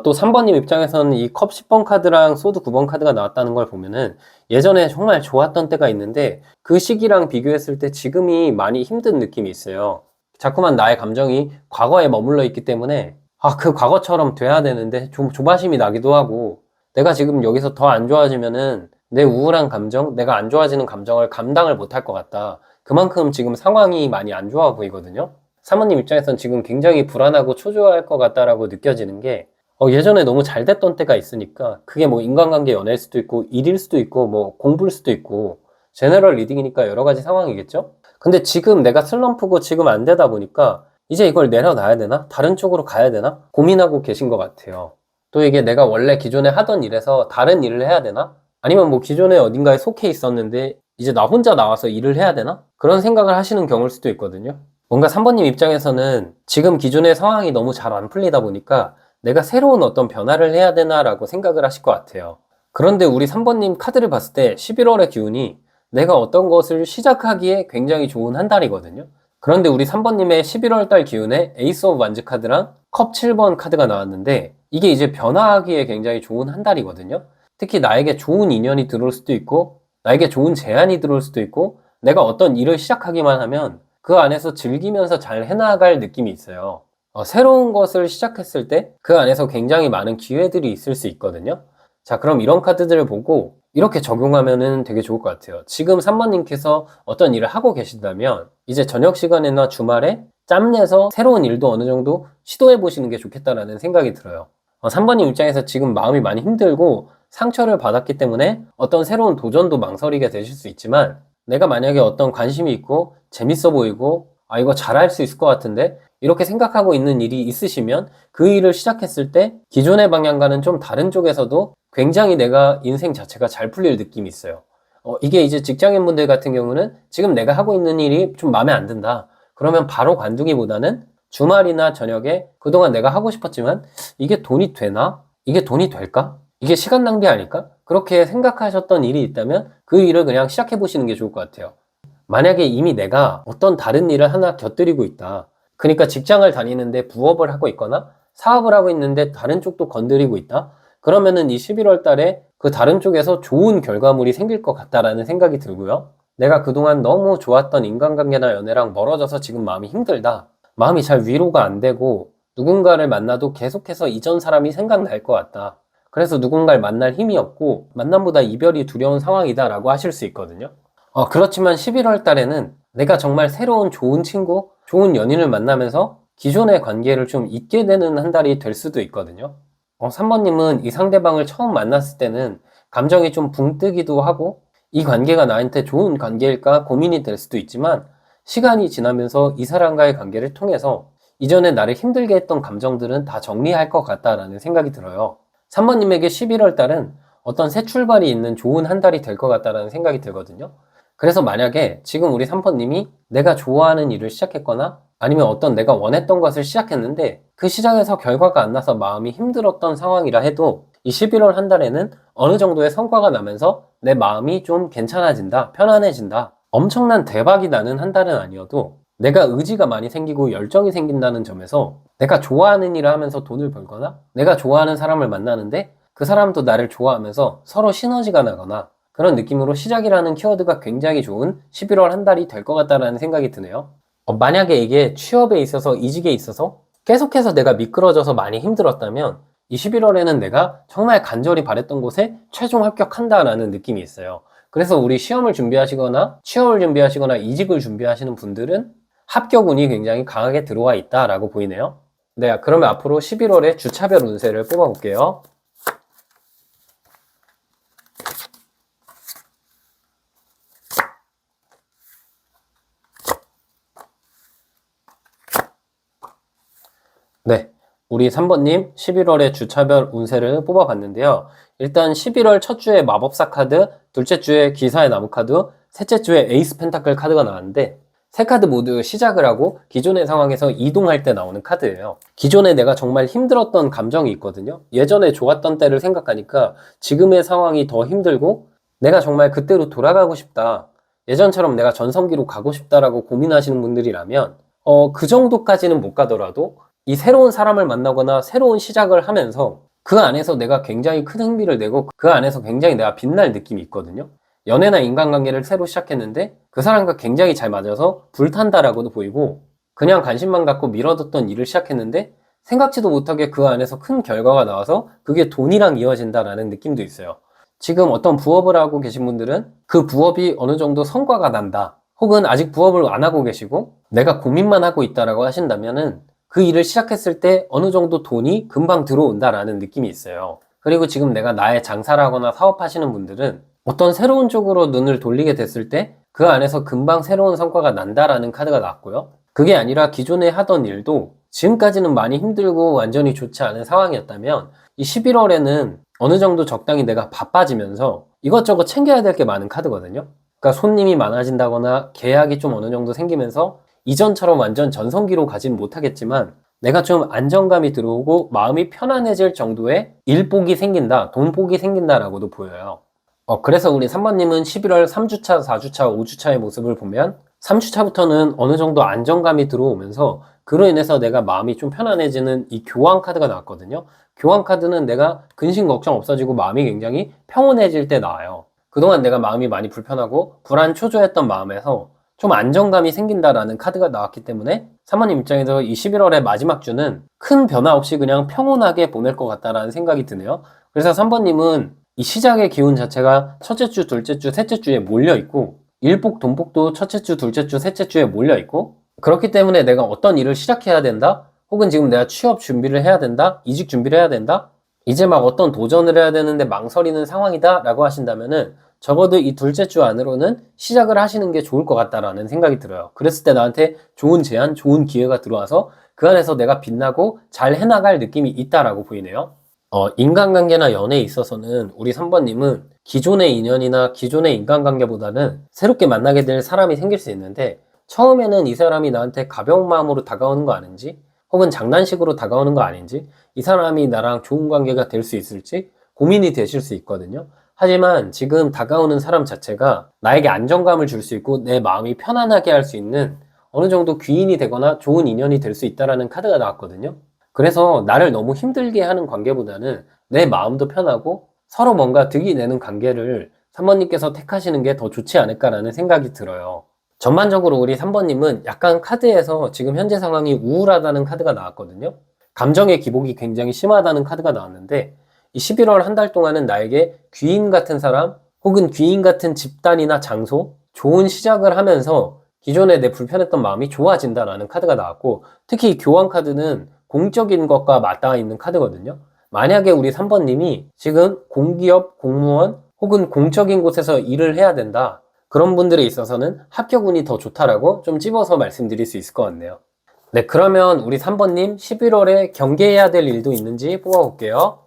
또 3번님 입장에서는 이 컵 10번 카드랑 소드 9번 카드가 나왔다는 걸 보면은 예전에 정말 좋았던 때가 있는데 그 시기랑 비교했을 때 지금이 많이 힘든 느낌이 있어요. 자꾸만 나의 감정이 과거에 머물러 있기 때문에 그 과거처럼 돼야 되는데 좀 조바심이 나기도 하고 내가 지금 여기서 더 안 좋아지면은 내 우울한 감정, 내가 안 좋아지는 감정을 감당을 못할 것 같다. 그만큼 지금 상황이 많이 안 좋아 보이거든요. 사모님 입장에선 지금 굉장히 불안하고 초조할 것 같다라고 느껴지는 게 예전에 너무 잘 됐던 때가 있으니까 그게 뭐 인간관계 연애일 수도 있고 일일 수도 있고 뭐 공부일 수도 있고 제너럴 리딩이니까 여러 가지 상황이겠죠? 근데 지금 내가 슬럼프고 지금 안 되다 보니까 이제 이걸 내려놔야 되나? 다른 쪽으로 가야 되나? 고민하고 계신 것 같아요. 또 이게 내가 원래 기존에 하던 일에서 다른 일을 해야 되나? 아니면 뭐 기존에 어딘가에 속해 있었는데 이제 나 혼자 나와서 일을 해야 되나? 그런 생각을 하시는 경우일 수도 있거든요. 뭔가 3번님 입장에서는 지금 기존의 상황이 너무 잘 안 풀리다 보니까 내가 새로운 어떤 변화를 해야 되나라고 생각을 하실 것 같아요. 그런데 우리 3번님 카드를 봤을 때 11월의 기운이 내가 어떤 것을 시작하기에 굉장히 좋은 한 달이거든요. 그런데 우리 3번님의 11월 달 기운에 에이스 오브 완즈 카드랑 컵 7번 카드가 나왔는데 이게 이제 변화하기에 굉장히 좋은 한 달이거든요. 특히 나에게 좋은 인연이 들어올 수도 있고 나에게 좋은 제안이 들어올 수도 있고 내가 어떤 일을 시작하기만 하면 그 안에서 즐기면서 잘 해나갈 느낌이 있어요. 새로운 것을 시작했을 때 그 안에서 굉장히 많은 기회들이 있을 수 있거든요. 자, 그럼 이런 카드들을 보고 이렇게 적용하면은 되게 좋을 것 같아요. 지금 3번님께서 어떤 일을 하고 계신다면 이제 저녁 시간이나 주말에 짬내서 새로운 일도 어느 정도 시도해 보시는 게 좋겠다라는 생각이 들어요. 3번님 입장에서 지금 마음이 많이 힘들고 상처를 받았기 때문에 어떤 새로운 도전도 망설이게 되실 수 있지만 내가 만약에 어떤 관심이 있고 재밌어 보이고 이거 잘할 수 있을 것 같은데 이렇게 생각하고 있는 일이 있으시면 그 일을 시작했을 때 기존의 방향과는 좀 다른 쪽에서도 굉장히 내가 인생 자체가 잘 풀릴 느낌이 있어요. 이게 이제 직장인분들 같은 경우는 지금 내가 하고 있는 일이 좀 마음에 안 든다. 그러면 바로 관두기보다는 주말이나 저녁에 그동안 내가 하고 싶었지만 이게 돈이 되나? 이게 돈이 될까? 이게 시간 낭비 아닐까? 그렇게 생각하셨던 일이 있다면 그 일을 그냥 시작해 보시는 게 좋을 것 같아요. 만약에 이미 내가 어떤 다른 일을 하나 곁들이고 있다. 그러니까 직장을 다니는데 부업을 하고 있거나 사업을 하고 있는데 다른 쪽도 건드리고 있다. 그러면은 이 11월 달에 그 다른 쪽에서 좋은 결과물이 생길 것 같다라는 생각이 들고요. 내가 그동안 너무 좋았던 인간관계나 연애랑 멀어져서 지금 마음이 힘들다. 마음이 잘 위로가 안 되고 누군가를 만나도 계속해서 이전 사람이 생각날 것 같다. 그래서 누군가를 만날 힘이 없고 만남보다 이별이 두려운 상황이다라고 하실 수 있거든요. 그렇지만 11월 달에는 내가 정말 새로운 좋은 친구, 좋은 연인을 만나면서 기존의 관계를 좀 잊게 되는 한 달이 될 수도 있거든요. 3번님은 이 상대방을 처음 만났을 때는 감정이 좀 붕 뜨기도 하고 이 관계가 나한테 좋은 관계일까 고민이 될 수도 있지만 시간이 지나면서 이 사람과의 관계를 통해서 이전에 나를 힘들게 했던 감정들은 다 정리할 것 같다라는 생각이 들어요. 3번님에게 11월 달은 어떤 새 출발이 있는 좋은 한 달이 될 것 같다라는 생각이 들거든요. 그래서 만약에 지금 우리 3번님이 내가 좋아하는 일을 시작했거나 아니면 어떤 내가 원했던 것을 시작했는데 그 시작에서 결과가 안 나서 마음이 힘들었던 상황이라 해도 이 11월 한 달에는 어느 정도의 성과가 나면서 내 마음이 좀 괜찮아진다, 편안해진다. 엄청난 대박이 나는 한 달은 아니어도 내가 의지가 많이 생기고 열정이 생긴다는 점에서 내가 좋아하는 일을 하면서 돈을 벌거나 내가 좋아하는 사람을 만나는데 그 사람도 나를 좋아하면서 서로 시너지가 나거나 그런 느낌으로 시작이라는 키워드가 굉장히 좋은 11월 한 달이 될 것 같다는 생각이 드네요. 만약에 이게 취업에 있어서 이직에 있어서 계속해서 내가 미끄러져서 많이 힘들었다면 이 11월에는 내가 정말 간절히 바랬던 곳에 최종 합격한다라는 느낌이 있어요. 그래서 우리 시험을 준비하시거나 취업을 준비하시거나 이직을 준비하시는 분들은 합격운이 굉장히 강하게 들어와 있다라고 보이네요. 네, 그러면 앞으로 11월에 주차별 운세를 뽑아볼게요. 우리 3번님 11월의 주차별 운세를 뽑아봤는데요. 일단 11월 첫 주에 마법사 카드, 둘째 주에 기사의 나무 카드, 셋째 주에 에이스 펜타클 카드가 나왔는데 세 카드 모두 시작을 하고 기존의 상황에서 이동할 때 나오는 카드예요. 기존에 내가 정말 힘들었던 감정이 있거든요. 예전에 좋았던 때를 생각하니까 지금의 상황이 더 힘들고 내가 정말 그때로 돌아가고 싶다. 예전처럼 내가 전성기로 가고 싶다라고 고민하시는 분들이라면 그 정도까지는 못 가더라도 이 새로운 사람을 만나거나 새로운 시작을 하면서 그 안에서 내가 굉장히 큰 흥미를 내고 그 안에서 굉장히 내가 빛날 느낌이 있거든요. 연애나 인간관계를 새로 시작했는데 그 사람과 굉장히 잘 맞아서 불탄다라고도 보이고 그냥 관심만 갖고 미뤄뒀던 일을 시작했는데 생각지도 못하게 그 안에서 큰 결과가 나와서 그게 돈이랑 이어진다라는 느낌도 있어요. 지금 어떤 부업을 하고 계신 분들은 그 부업이 어느 정도 성과가 난다. 혹은 아직 부업을 안 하고 계시고 내가 고민만 하고 있다라고 하신다면은 그 일을 시작했을 때 어느 정도 돈이 금방 들어온다라는 느낌이 있어요. 그리고 지금 내가 나의 장사를 하거나 사업하시는 분들은 어떤 새로운 쪽으로 눈을 돌리게 됐을 때 그 안에서 금방 새로운 성과가 난다라는 카드가 나왔고요. 그게 아니라 기존에 하던 일도 지금까지는 많이 힘들고 완전히 좋지 않은 상황이었다면 이 11월에는 어느 정도 적당히 내가 바빠지면서 이것저것 챙겨야 될 게 많은 카드거든요. 그러니까 손님이 많아진다거나 계약이 좀 어느 정도 생기면서 이전처럼 완전 전성기로 가진 못하겠지만 내가 좀 안정감이 들어오고 마음이 편안해질 정도의 일복이 생긴다, 돈복이 생긴다라고도 보여요. 그래서 우리 3번님은 11월 3주차, 4주차, 5주차의 모습을 보면 3주차부터는 어느 정도 안정감이 들어오면서 그로 인해서 내가 마음이 좀 편안해지는 이 교환 카드가 나왔거든요. 교환 카드는 내가 근심 걱정 없어지고 마음이 굉장히 평온해질 때 나와요. 그동안 내가 마음이 많이 불편하고 불안 초조했던 마음에서 좀 안정감이 생긴다라는 카드가 나왔기 때문에 3번님 입장에서 이 11월의 마지막 주는 큰 변화 없이 그냥 평온하게 보낼 것 같다라는 생각이 드네요. 그래서 3번님은 이 시작의 기운 자체가 첫째 주, 둘째 주, 셋째 주에 몰려있고 일복, 돈복도 첫째 주, 둘째 주, 셋째 주에 몰려있고 그렇기 때문에 내가 어떤 일을 시작해야 된다? 혹은 지금 내가 취업 준비를 해야 된다? 이직 준비를 해야 된다? 이제 막 어떤 도전을 해야 되는데 망설이는 상황이다 라고 하신다면은 적어도 이 둘째 주 안으로는 시작을 하시는 게 좋을 것 같다라는 생각이 들어요. 그랬을 때 나한테 좋은 제안, 좋은 기회가 들어와서 그 안에서 내가 빛나고 잘 해나갈 느낌이 있다라고 보이네요. 인간관계나 연애에 있어서는 우리 3번님은 기존의 인연이나 기존의 인간관계보다는 새롭게 만나게 될 사람이 생길 수 있는데 처음에는 이 사람이 나한테 가벼운 마음으로 다가오는 거 아닌지 혹은 장난식으로 다가오는 거 아닌지 이 사람이 나랑 좋은 관계가 될 수 있을지 고민이 되실 수 있거든요. 하지만 지금 다가오는 사람 자체가 나에게 안정감을 줄 수 있고 내 마음이 편안하게 할 수 있는 어느 정도 귀인이 되거나 좋은 인연이 될 수 있다라는 카드가 나왔거든요. 그래서 나를 너무 힘들게 하는 관계보다는 내 마음도 편하고 서로 뭔가 득이 되는 관계를 3번님께서 택하시는 게 더 좋지 않을까라는 생각이 들어요. 전반적으로 우리 3번님은 약간 카드에서 지금 현재 상황이 우울하다는 카드가 나왔거든요. 감정의 기복이 굉장히 심하다는 카드가 나왔는데 이 11월 한 달 동안은 나에게 귀인 같은 사람 혹은 귀인 같은 집단이나 장소 좋은 시작을 하면서 기존에 내 불편했던 마음이 좋아진다라는 카드가 나왔고 특히 이 교환 카드는 공적인 것과 맞닿아 있는 카드거든요. 만약에 우리 3번님이 지금 공기업, 공무원 혹은 공적인 곳에서 일을 해야 된다. 그런 분들에 있어서는 합격운이 더 좋다라고 좀 찝어서 말씀드릴 수 있을 것 같네요. 네, 그러면 우리 3번님 11월에 경계해야 될 일도 있는지 뽑아볼게요.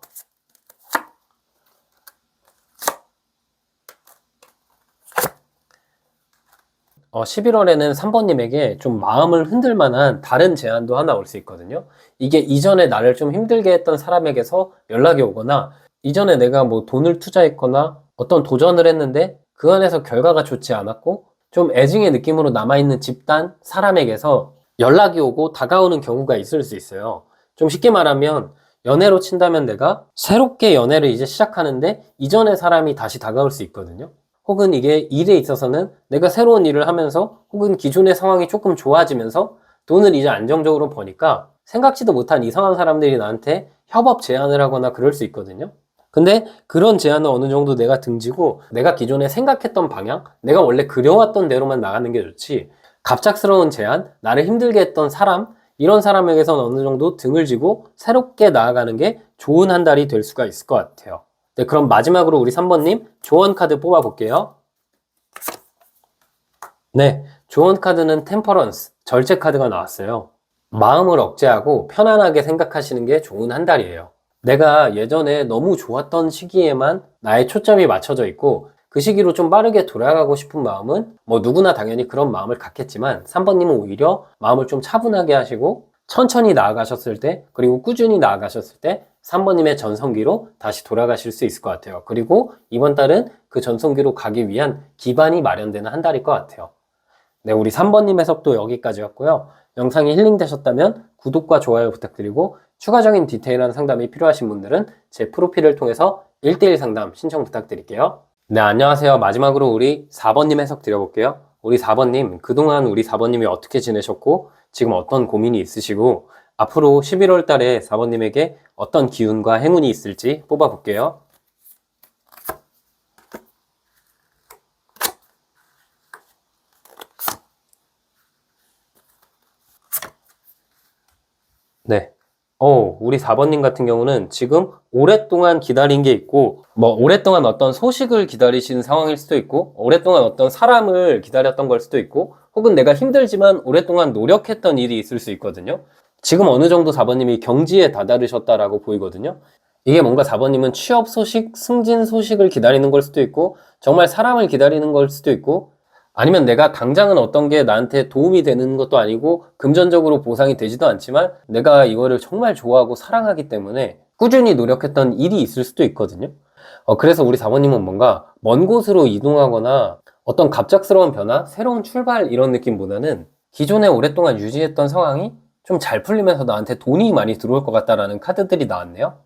11월에는 3번님에게 좀 마음을 흔들 만한 다른 제안도 하나 올 수 있거든요. 이게 이전에 나를 좀 힘들게 했던 사람에게서 연락이 오거나 이전에 내가 뭐 돈을 투자했거나 어떤 도전을 했는데 그 안에서 결과가 좋지 않았고 좀 애증의 느낌으로 남아있는 집단, 사람에게서 연락이 오고 다가오는 경우가 있을 수 있어요. 좀 쉽게 말하면 연애로 친다면 내가 새롭게 연애를 이제 시작하는데 이전의 사람이 다시 다가올 수 있거든요. 혹은 이게 일에 있어서는 내가 새로운 일을 하면서 혹은 기존의 상황이 조금 좋아지면서 돈을 이제 안정적으로 버니까 생각지도 못한 이상한 사람들이 나한테 협업 제안을 하거나 그럴 수 있거든요. 근데 그런 제안은 어느 정도 내가 등지고 내가 기존에 생각했던 방향, 내가 원래 그려왔던 대로만 나가는 게 좋지 갑작스러운 제안, 나를 힘들게 했던 사람, 이런 사람에게서는 어느 정도 등을 지고 새롭게 나아가는 게 좋은 한 달이 될 수가 있을 것 같아요. 네, 그럼 마지막으로 우리 3번님 조언 카드 뽑아볼게요. 네, 조언 카드는 템퍼런스, 절제 카드가 나왔어요. 마음을 억제하고 편안하게 생각하시는 게 좋은 한 달이에요. 내가 예전에 너무 좋았던 시기에만 나의 초점이 맞춰져 있고 그 시기로 좀 빠르게 돌아가고 싶은 마음은 뭐 누구나 당연히 그런 마음을 갖겠지만 3번님은 오히려 마음을 좀 차분하게 하시고 천천히 나아가셨을 때 그리고 꾸준히 나아가셨을 때 3번님의 전성기로 다시 돌아가실 수 있을 것 같아요. 그리고 이번 달은 그 전성기로 가기 위한 기반이 마련되는 한 달일 것 같아요. 네, 우리 3번님 해석도 여기까지였고요. 영상이 힐링되셨다면 구독과 좋아요 부탁드리고 추가적인 디테일한 상담이 필요하신 분들은 제 프로필을 통해서 1대1 상담 신청 부탁드릴게요. 네, 안녕하세요. 마지막으로 우리 4번님 해석 드려볼게요. 우리 4번님, 그동안 우리 4번님이 어떻게 지내셨고 지금 어떤 고민이 있으시고 앞으로 11월 달에 4번님에게 어떤 기운과 행운이 있을지 뽑아볼게요. 네. 우리 4번님 같은 경우는 지금 오랫동안 기다린 게 있고, 뭐, 오랫동안 어떤 소식을 기다리신 상황일 수도 있고, 오랫동안 어떤 사람을 기다렸던 걸 수도 있고, 혹은 내가 힘들지만 오랫동안 노력했던 일이 있을 수 있거든요. 지금 어느 정도 4번님이 경지에 다다르셨다라고 보이거든요. 이게 뭔가 4번님은 취업 소식, 승진 소식을 기다리는 걸 수도 있고, 정말 사람을 기다리는 걸 수도 있고, 아니면 내가 당장은 어떤 게 나한테 도움이 되는 것도 아니고 금전적으로 보상이 되지도 않지만 내가 이거를 정말 좋아하고 사랑하기 때문에 꾸준히 노력했던 일이 있을 수도 있거든요. 그래서 우리 사모님은 뭔가 먼 곳으로 이동하거나 어떤 갑작스러운 변화, 새로운 출발 이런 느낌보다는 기존에 오랫동안 유지했던 상황이 좀 잘 풀리면서 나한테 돈이 많이 들어올 것 같다라는 카드들이 나왔네요.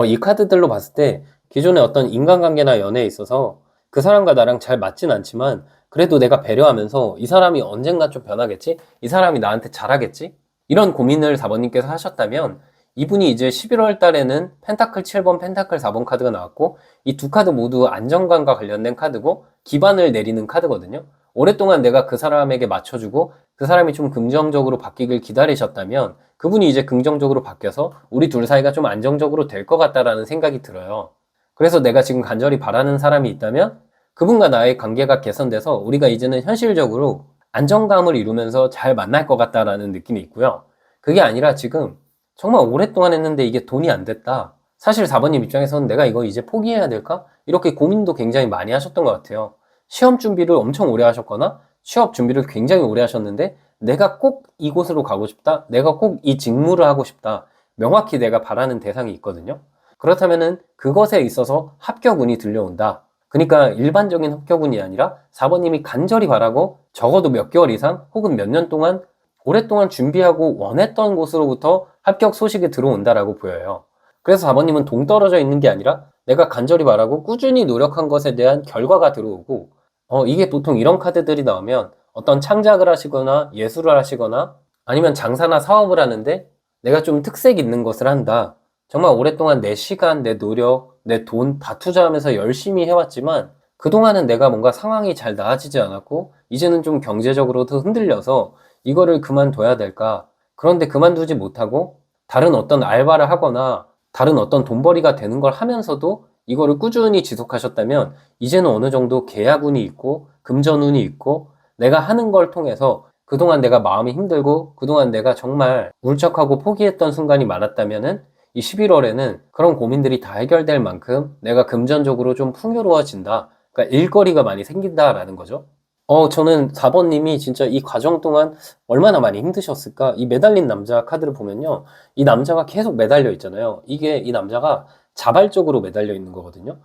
이 카드들로 봤을 때 기존에 어떤 인간관계나 연애에 있어서 그 사람과 나랑 잘 맞진 않지만 그래도 내가 배려하면서 이 사람이 언젠가 좀 변하겠지? 이 사람이 나한테 잘하겠지? 이런 고민을 4번님께서 하셨다면 이분이 이제 11월 달에는 펜타클 7번, 펜타클 4번 카드가 나왔고 이 두 카드 모두 안정감과 관련된 카드고 기반을 내리는 카드거든요. 오랫동안 내가 그 사람에게 맞춰주고 그 사람이 좀 긍정적으로 바뀌길 기다리셨다면 그분이 이제 긍정적으로 바뀌어서 우리 둘 사이가 좀 안정적으로 될 것 같다라는 생각이 들어요. 그래서 내가 지금 간절히 바라는 사람이 있다면 그분과 나의 관계가 개선돼서 우리가 이제는 현실적으로 안정감을 이루면서 잘 만날 것 같다라는 느낌이 있고요. 그게 아니라 지금 정말 오랫동안 했는데 이게 돈이 안 됐다. 사실 4번님 입장에서는 내가 이거 이제 포기해야 될까? 이렇게 고민도 굉장히 많이 하셨던 것 같아요. 시험 준비를 엄청 오래 하셨거나 취업 준비를 굉장히 오래 하셨는데 내가 꼭 이곳으로 가고 싶다. 내가 꼭 이 직무를 하고 싶다. 명확히 내가 바라는 대상이 있거든요. 그렇다면은 그것에 있어서 합격운이 들려온다. 그러니까 일반적인 합격운이 아니라 4번님이 간절히 바라고 적어도 몇 개월 이상 혹은 몇 년 동안 오랫동안 준비하고 원했던 곳으로부터 합격 소식이 들어온다라고 보여요. 그래서 4번님은 동떨어져 있는 게 아니라 내가 간절히 바라고 꾸준히 노력한 것에 대한 결과가 들어오고 이게 보통 이런 카드들이 나오면 어떤 창작을 하시거나 예술을 하시거나 아니면 장사나 사업을 하는데 내가 좀 특색 있는 것을 한다. 정말 오랫동안 내 시간, 내 노력, 내 돈 다 투자하면서 열심히 해왔지만 그동안은 내가 뭔가 상황이 잘 나아지지 않았고 이제는 좀 경제적으로도 흔들려서 이거를 그만둬야 될까? 그런데 그만두지 못하고 다른 어떤 알바를 하거나 다른 어떤 돈벌이가 되는 걸 하면서도 이거를 꾸준히 지속하셨다면 이제는 어느 정도 계약운이 있고 금전운이 있고 내가 하는 걸 통해서 그동안 내가 마음이 힘들고 그동안 내가 정말 울적하고 포기했던 순간이 많았다면은 이 11월에는 그런 고민들이 다 해결될 만큼 내가 금전적으로 좀 풍요로워진다. 그러니까 일거리가 많이 생긴다라는 거죠. 저는 4번님이 진짜 이 과정 동안 얼마나 많이 힘드셨을까? 이 매달린 남자 카드를 보면요. 이 남자가 계속 매달려 있잖아요. 이게 이 남자가 자발적으로 매달려 있는 거거든요.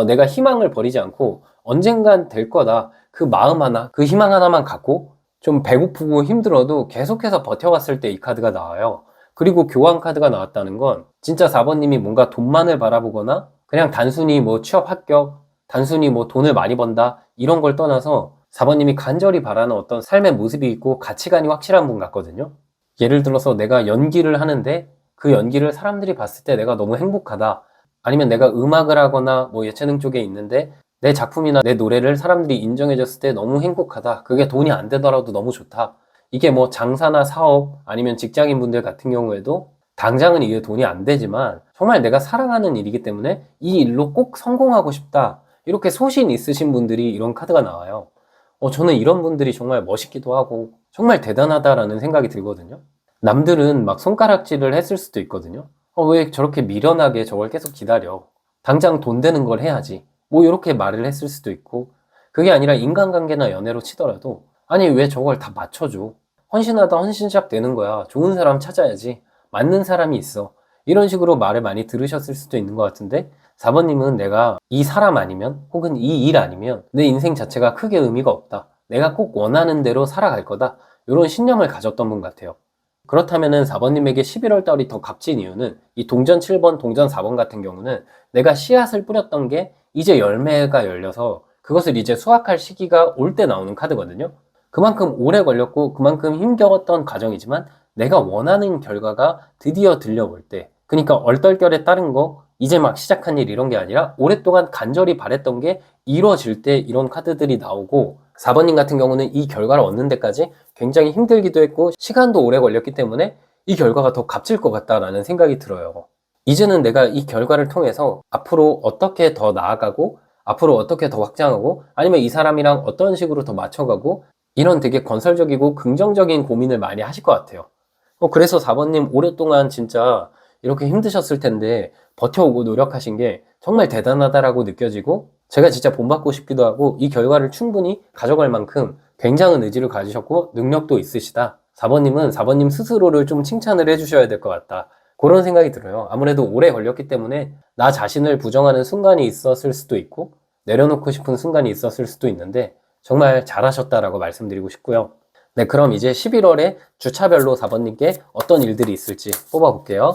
내가 희망을 버리지 않고 언젠간 될 거다. 그 마음 하나, 그 희망 하나만 갖고 좀 배고프고 힘들어도 계속해서 버텨왔을 때 이 카드가 나와요. 그리고 교환 카드가 나왔다는 건 진짜 4번님이 뭔가 돈만을 바라보거나 그냥 단순히 뭐 취업 합격, 단순히 뭐 돈을 많이 번다 이런 걸 떠나서 4번님이 간절히 바라는 어떤 삶의 모습이 있고 가치관이 확실한 분 같거든요. 예를 들어서 내가 연기를 하는데 그 연기를 사람들이 봤을 때 내가 너무 행복하다. 아니면 내가 음악을 하거나 뭐 예체능 쪽에 있는데 내 작품이나 내 노래를 사람들이 인정해줬을 때 너무 행복하다. 그게 돈이 안 되더라도 너무 좋다. 이게 뭐 장사나 사업 아니면 직장인 분들 같은 경우에도 당장은 이게 돈이 안 되지만 정말 내가 사랑하는 일이기 때문에 이 일로 꼭 성공하고 싶다. 이렇게 소신 있으신 분들이 이런 카드가 나와요. 저는 이런 분들이 정말 멋있기도 하고 정말 대단하다라는 생각이 들거든요. 남들은 막 손가락질을 했을 수도 있거든요. 왜 저렇게 미련하게 저걸 계속 기다려? 당장 돈 되는 걸 해야지. 뭐 이렇게 말을 했을 수도 있고, 그게 아니라 인간관계나 연애로 치더라도 아니 왜 저걸 다 맞춰줘? 헌신하다 헌신샵 되는 거야. 좋은 사람 찾아야지. 맞는 사람이 있어. 이런 식으로 말을 많이 들으셨을 수도 있는 것 같은데 4번님은 내가 이 사람 아니면 혹은 이 일 아니면 내 인생 자체가 크게 의미가 없다. 내가 꼭 원하는 대로 살아갈 거다. 이런 신념을 가졌던 분 같아요. 그렇다면은 4번님에게 11월 달이 더 값진 이유는 이 동전 7번, 동전 4번 같은 경우는 내가 씨앗을 뿌렸던 게 이제 열매가 열려서 그것을 이제 수확할 시기가 올 때 나오는 카드거든요. 그만큼 오래 걸렸고 그만큼 힘겨웠던 과정이지만 내가 원하는 결과가 드디어 들려올 때, 그러니까 얼떨결에 따른 거 이제 막 시작한 일 이런 게 아니라 오랫동안 간절히 바랬던 게 이루어질 때 이런 카드들이 나오고 4번님 같은 경우는 이 결과를 얻는 데까지 굉장히 힘들기도 했고 시간도 오래 걸렸기 때문에 이 결과가 더 값질 것 같다라는 생각이 들어요. 이제는 내가 이 결과를 통해서 앞으로 어떻게 더 나아가고 앞으로 어떻게 더 확장하고 아니면 이 사람이랑 어떤 식으로 더 맞춰가고 이런 되게 건설적이고 긍정적인 고민을 많이 하실 것 같아요. 그래서 4번님 오랫동안 진짜 이렇게 힘드셨을 텐데 버텨오고 노력하신 게 정말 대단하다라고 느껴지고 제가 진짜 본받고 싶기도 하고 이 결과를 충분히 가져갈 만큼 굉장한 의지를 가지셨고 능력도 있으시다. 4번님은 4번님 스스로를 좀 칭찬을 해주셔야 될 것 같다. 그런 생각이 들어요. 아무래도 오래 걸렸기 때문에 나 자신을 부정하는 순간이 있었을 수도 있고 내려놓고 싶은 순간이 있었을 수도 있는데 정말 잘하셨다라고 말씀드리고 싶고요. 네, 그럼 이제 11월에 주차별로 4번님께 어떤 일들이 있을지 뽑아볼게요.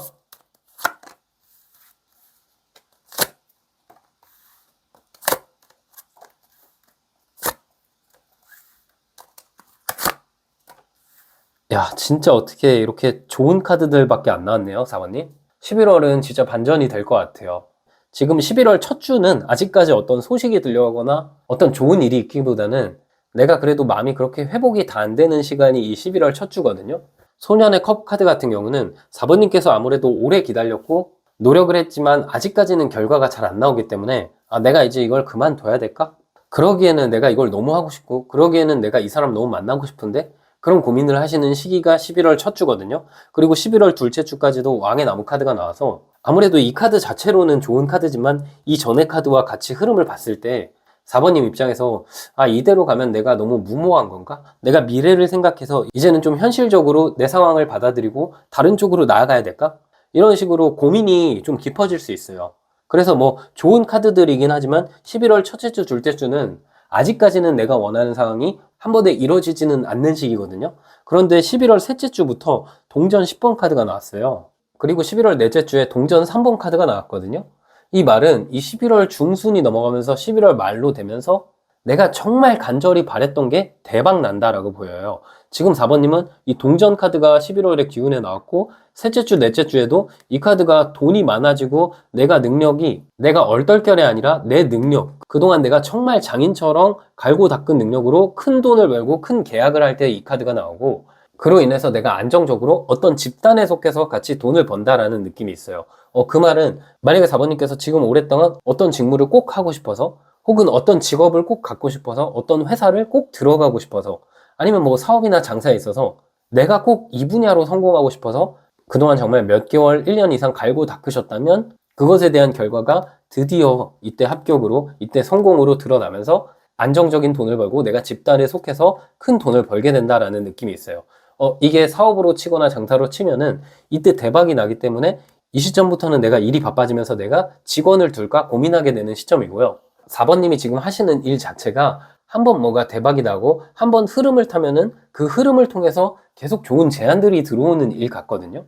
야, 진짜 어떻게 이렇게 좋은 카드들밖에 안 나왔네요, 4번님. 11월은 진짜 반전이 될 것 같아요. 지금 11월 첫 주는 아직까지 어떤 소식이 들려오거나 어떤 좋은 일이 있기보다는 내가 그래도 마음이 그렇게 회복이 다 안 되는 시간이 이 11월 첫 주거든요. 소년의 컵 카드 같은 경우는 4번님께서 아무래도 오래 기다렸고 노력을 했지만 아직까지는 결과가 잘 안 나오기 때문에 내가 이제 이걸 그만둬야 될까? 그러기에는 내가 이걸 너무 하고 싶고 그러기에는 내가 이 사람 너무 만나고 싶은데 그런 고민을 하시는 시기가 11월 첫 주거든요. 그리고 11월 둘째 주까지도 왕의 나무 카드가 나와서 아무래도 이 카드 자체로는 좋은 카드지만 이 전의 카드와 같이 흐름을 봤을 때 4번님 입장에서 이대로 가면 내가 너무 무모한 건가? 내가 미래를 생각해서 이제는 좀 현실적으로 내 상황을 받아들이고 다른 쪽으로 나아가야 될까? 이런 식으로 고민이 좀 깊어질 수 있어요. 그래서 뭐 좋은 카드들이긴 하지만 11월 첫째 주, 둘째 주는 아직까지는 내가 원하는 상황이 한 번에 이루어지지는 않는 시기거든요. 그런데 11월 셋째 주부터 동전 10번 카드가 나왔어요. 그리고 11월 넷째 주에 동전 3번 카드가 나왔거든요. 이 말은 이 11월 중순이 넘어가면서 11월 말로 되면서 내가 정말 간절히 바랬던 게 대박 난다라고 보여요. 지금 4번님은 이 동전 카드가 11월에 기운에 나왔고 셋째 주, 넷째 주에도 이 카드가 돈이 많아지고 내가 얼떨결이 아니라 내 능력, 그동안 내가 정말 장인처럼 갈고 닦은 능력으로 큰 돈을 벌고 큰 계약을 할 때 이 카드가 나오고 그로 인해서 내가 안정적으로 어떤 집단에 속해서 같이 돈을 번다라는 느낌이 있어요. 그 말은 만약에 4번님께서 지금 오랫동안 어떤 직무를 꼭 하고 싶어서 혹은 어떤 직업을 꼭 갖고 싶어서 어떤 회사를 꼭 들어가고 싶어서 아니면 뭐 사업이나 장사에 있어서 내가 꼭 이 분야로 성공하고 싶어서 그동안 정말 몇 개월, 1년 이상 갈고 닦으셨다면 그것에 대한 결과가 드디어 이때 합격으로, 이때 성공으로 드러나면서 안정적인 돈을 벌고 내가 집단에 속해서 큰 돈을 벌게 된다라는 느낌이 있어요. 이게 사업으로 치거나 장사로 치면은 이때 대박이 나기 때문에 이 시점부터는 내가 일이 바빠지면서 내가 직원을 둘까 고민하게 되는 시점이고요. 4번님이 지금 하시는 일 자체가 한번 뭐가 대박이 나고 한번 흐름을 타면은 그 흐름을 통해서 계속 좋은 제안들이 들어오는 일 같거든요.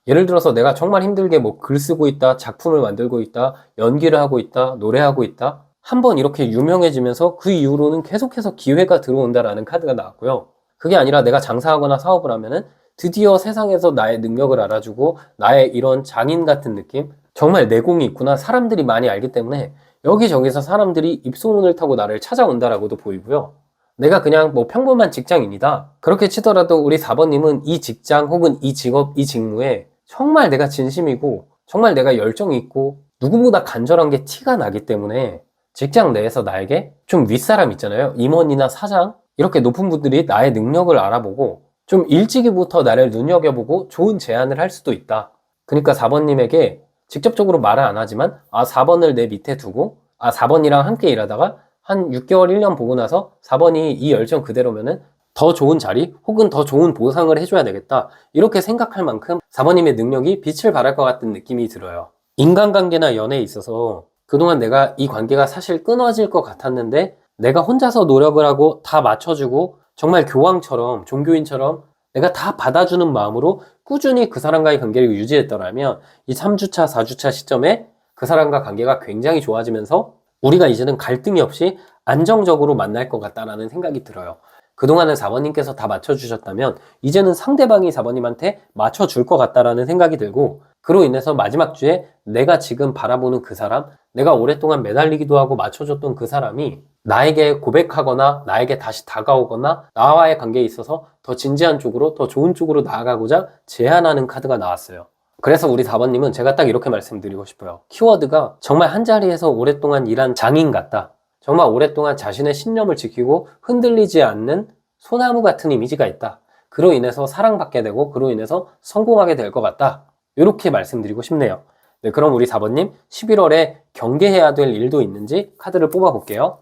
예를 들어서 내가 정말 힘들게 뭐 글 쓰고 있다, 작품을 만들고 있다, 연기를 하고 있다, 노래하고 있다. 한번 이렇게 유명해지면서 그 이후로는 계속해서 기회가 들어온다라는 카드가 나왔고요. 그게 아니라 내가 장사하거나 사업을 하면은 드디어 세상에서 나의 능력을 알아주고 나의 이런 장인 같은 느낌? 정말 내공이 있구나. 사람들이 많이 알기 때문에 여기저기서 사람들이 입소문을 타고 나를 찾아온다라고도 보이고요. 내가 그냥 뭐 평범한 직장인이다. 그렇게 치더라도 우리 4번님은 이 직장 혹은 이 직업, 이 직무에 정말 내가 진심이고 정말 내가 열정이 있고 누구보다 간절한 게 티가 나기 때문에 직장 내에서 나에게 좀 윗사람 있잖아요. 임원이나 사장 이렇게 높은 분들이 나의 능력을 알아보고 좀 일찍이부터 나를 눈여겨보고 좋은 제안을 할 수도 있다. 그러니까 4번님에게 직접적으로 말을 안 하지만 4번을 내 밑에 두고 4번이랑 함께 일하다가 한 6개월, 1년 보고 나서 4번이 이 열정 그대로면은 더 좋은 자리 혹은 더 좋은 보상을 해줘야 되겠다. 이렇게 생각할 만큼 4번님의 능력이 빛을 발할 것 같은 느낌이 들어요. 인간관계나 연애에 있어서 그동안 내가 이 관계가 사실 끊어질 것 같았는데 내가 혼자서 노력을 하고 다 맞춰주고 정말 교황처럼 종교인처럼 내가 다 받아주는 마음으로 꾸준히 그 사람과의 관계를 유지했더라면 이 3주차, 4주차 시점에 그 사람과 관계가 굉장히 좋아지면서 우리가 이제는 갈등이 없이 안정적으로 만날 것 같다라는 생각이 들어요. 그동안은 4번님께서 다 맞춰주셨다면 이제는 상대방이 4번님한테 맞춰줄 것 같다라는 생각이 들고 그로 인해서 마지막 주에 내가 지금 바라보는 그 사람, 내가 오랫동안 매달리기도 하고 맞춰줬던 그 사람이 나에게 고백하거나 나에게 다시 다가오거나 나와의 관계에 있어서 더 진지한 쪽으로 더 좋은 쪽으로 나아가고자 제안하는 카드가 나왔어요. 그래서 우리 4번님은 제가 딱 이렇게 말씀드리고 싶어요. 키워드가 정말 한자리에서 오랫동안 일한 장인 같다. 정말 오랫동안 자신의 신념을 지키고 흔들리지 않는 소나무 같은 이미지가 있다. 그로 인해서 사랑받게 되고 그로 인해서 성공하게 될 것 같다. 이렇게 말씀드리고 싶네요. 네, 그럼 우리 4번님 11월에 경계해야 될 일도 있는지 카드를 뽑아 볼게요.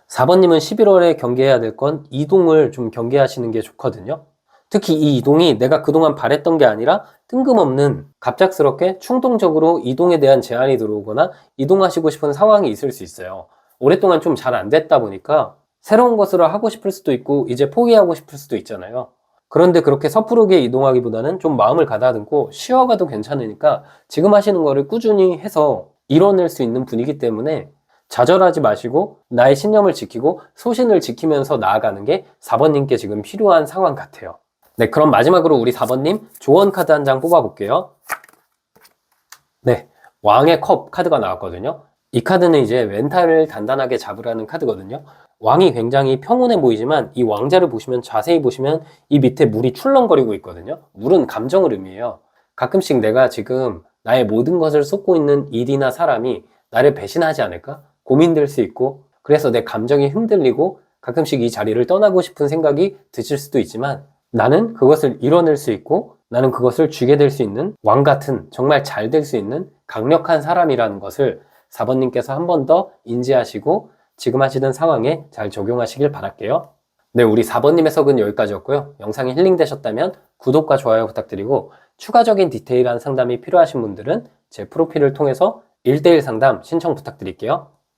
4번님은 11월에 경계해야 될 건 이동을 좀 경계하시는 게 좋거든요. 특히 이 이동이 내가 그동안 바랬던 게 아니라 뜬금없는 갑작스럽게 충동적으로 이동에 대한 제안이 들어오거나 이동하시고 싶은 상황이 있을 수 있어요. 오랫동안 좀 잘 안 됐다 보니까 새로운 것으로 하고 싶을 수도 있고 이제 포기하고 싶을 수도 있잖아요. 그런데 그렇게 섣부르게 이동하기보다는 좀 마음을 가다듬고 쉬어가도 괜찮으니까 지금 하시는 거를 꾸준히 해서 이뤄낼 수 있는 분이기 때문에 좌절하지 마시고 나의 신념을 지키고 소신을 지키면서 나아가는 게 4번님께 지금 필요한 상황 같아요. 네, 그럼 마지막으로 우리 4번님 조언 카드 한 장 뽑아볼게요. 네, 왕의 컵 카드가 나왔거든요. 이 카드는 이제 멘탈을 단단하게 잡으라는 카드거든요. 왕이 굉장히 평온해 보이지만 이 왕자를 보시면 자세히 보시면 이 밑에 물이 출렁거리고 있거든요. 물은 감정을 의미해요. 가끔씩 내가 지금 나의 모든 것을 쏟고 있는 일이나 사람이 나를 배신하지 않을까? 고민될 수 있고 그래서 내 감정이 흔들리고 가끔씩 이 자리를 떠나고 싶은 생각이 드실 수도 있지만 나는 그것을 이뤄낼 수 있고 나는 그것을 쥐게 될 수 있는 왕 같은 정말 잘 될 수 있는 강력한 사람이라는 것을 4번님께서 한 번 더 인지하시고 지금 하시는 상황에 잘 적용하시길 바랄게요. 네, 우리 4번님 해석은 여기까지였고요. 영상이 힐링되셨다면 구독과 좋아요 부탁드리고 추가적인 디테일한 상담이 필요하신 분들은 제 프로필을 통해서 1대1 상담 신청 부탁드릴게요.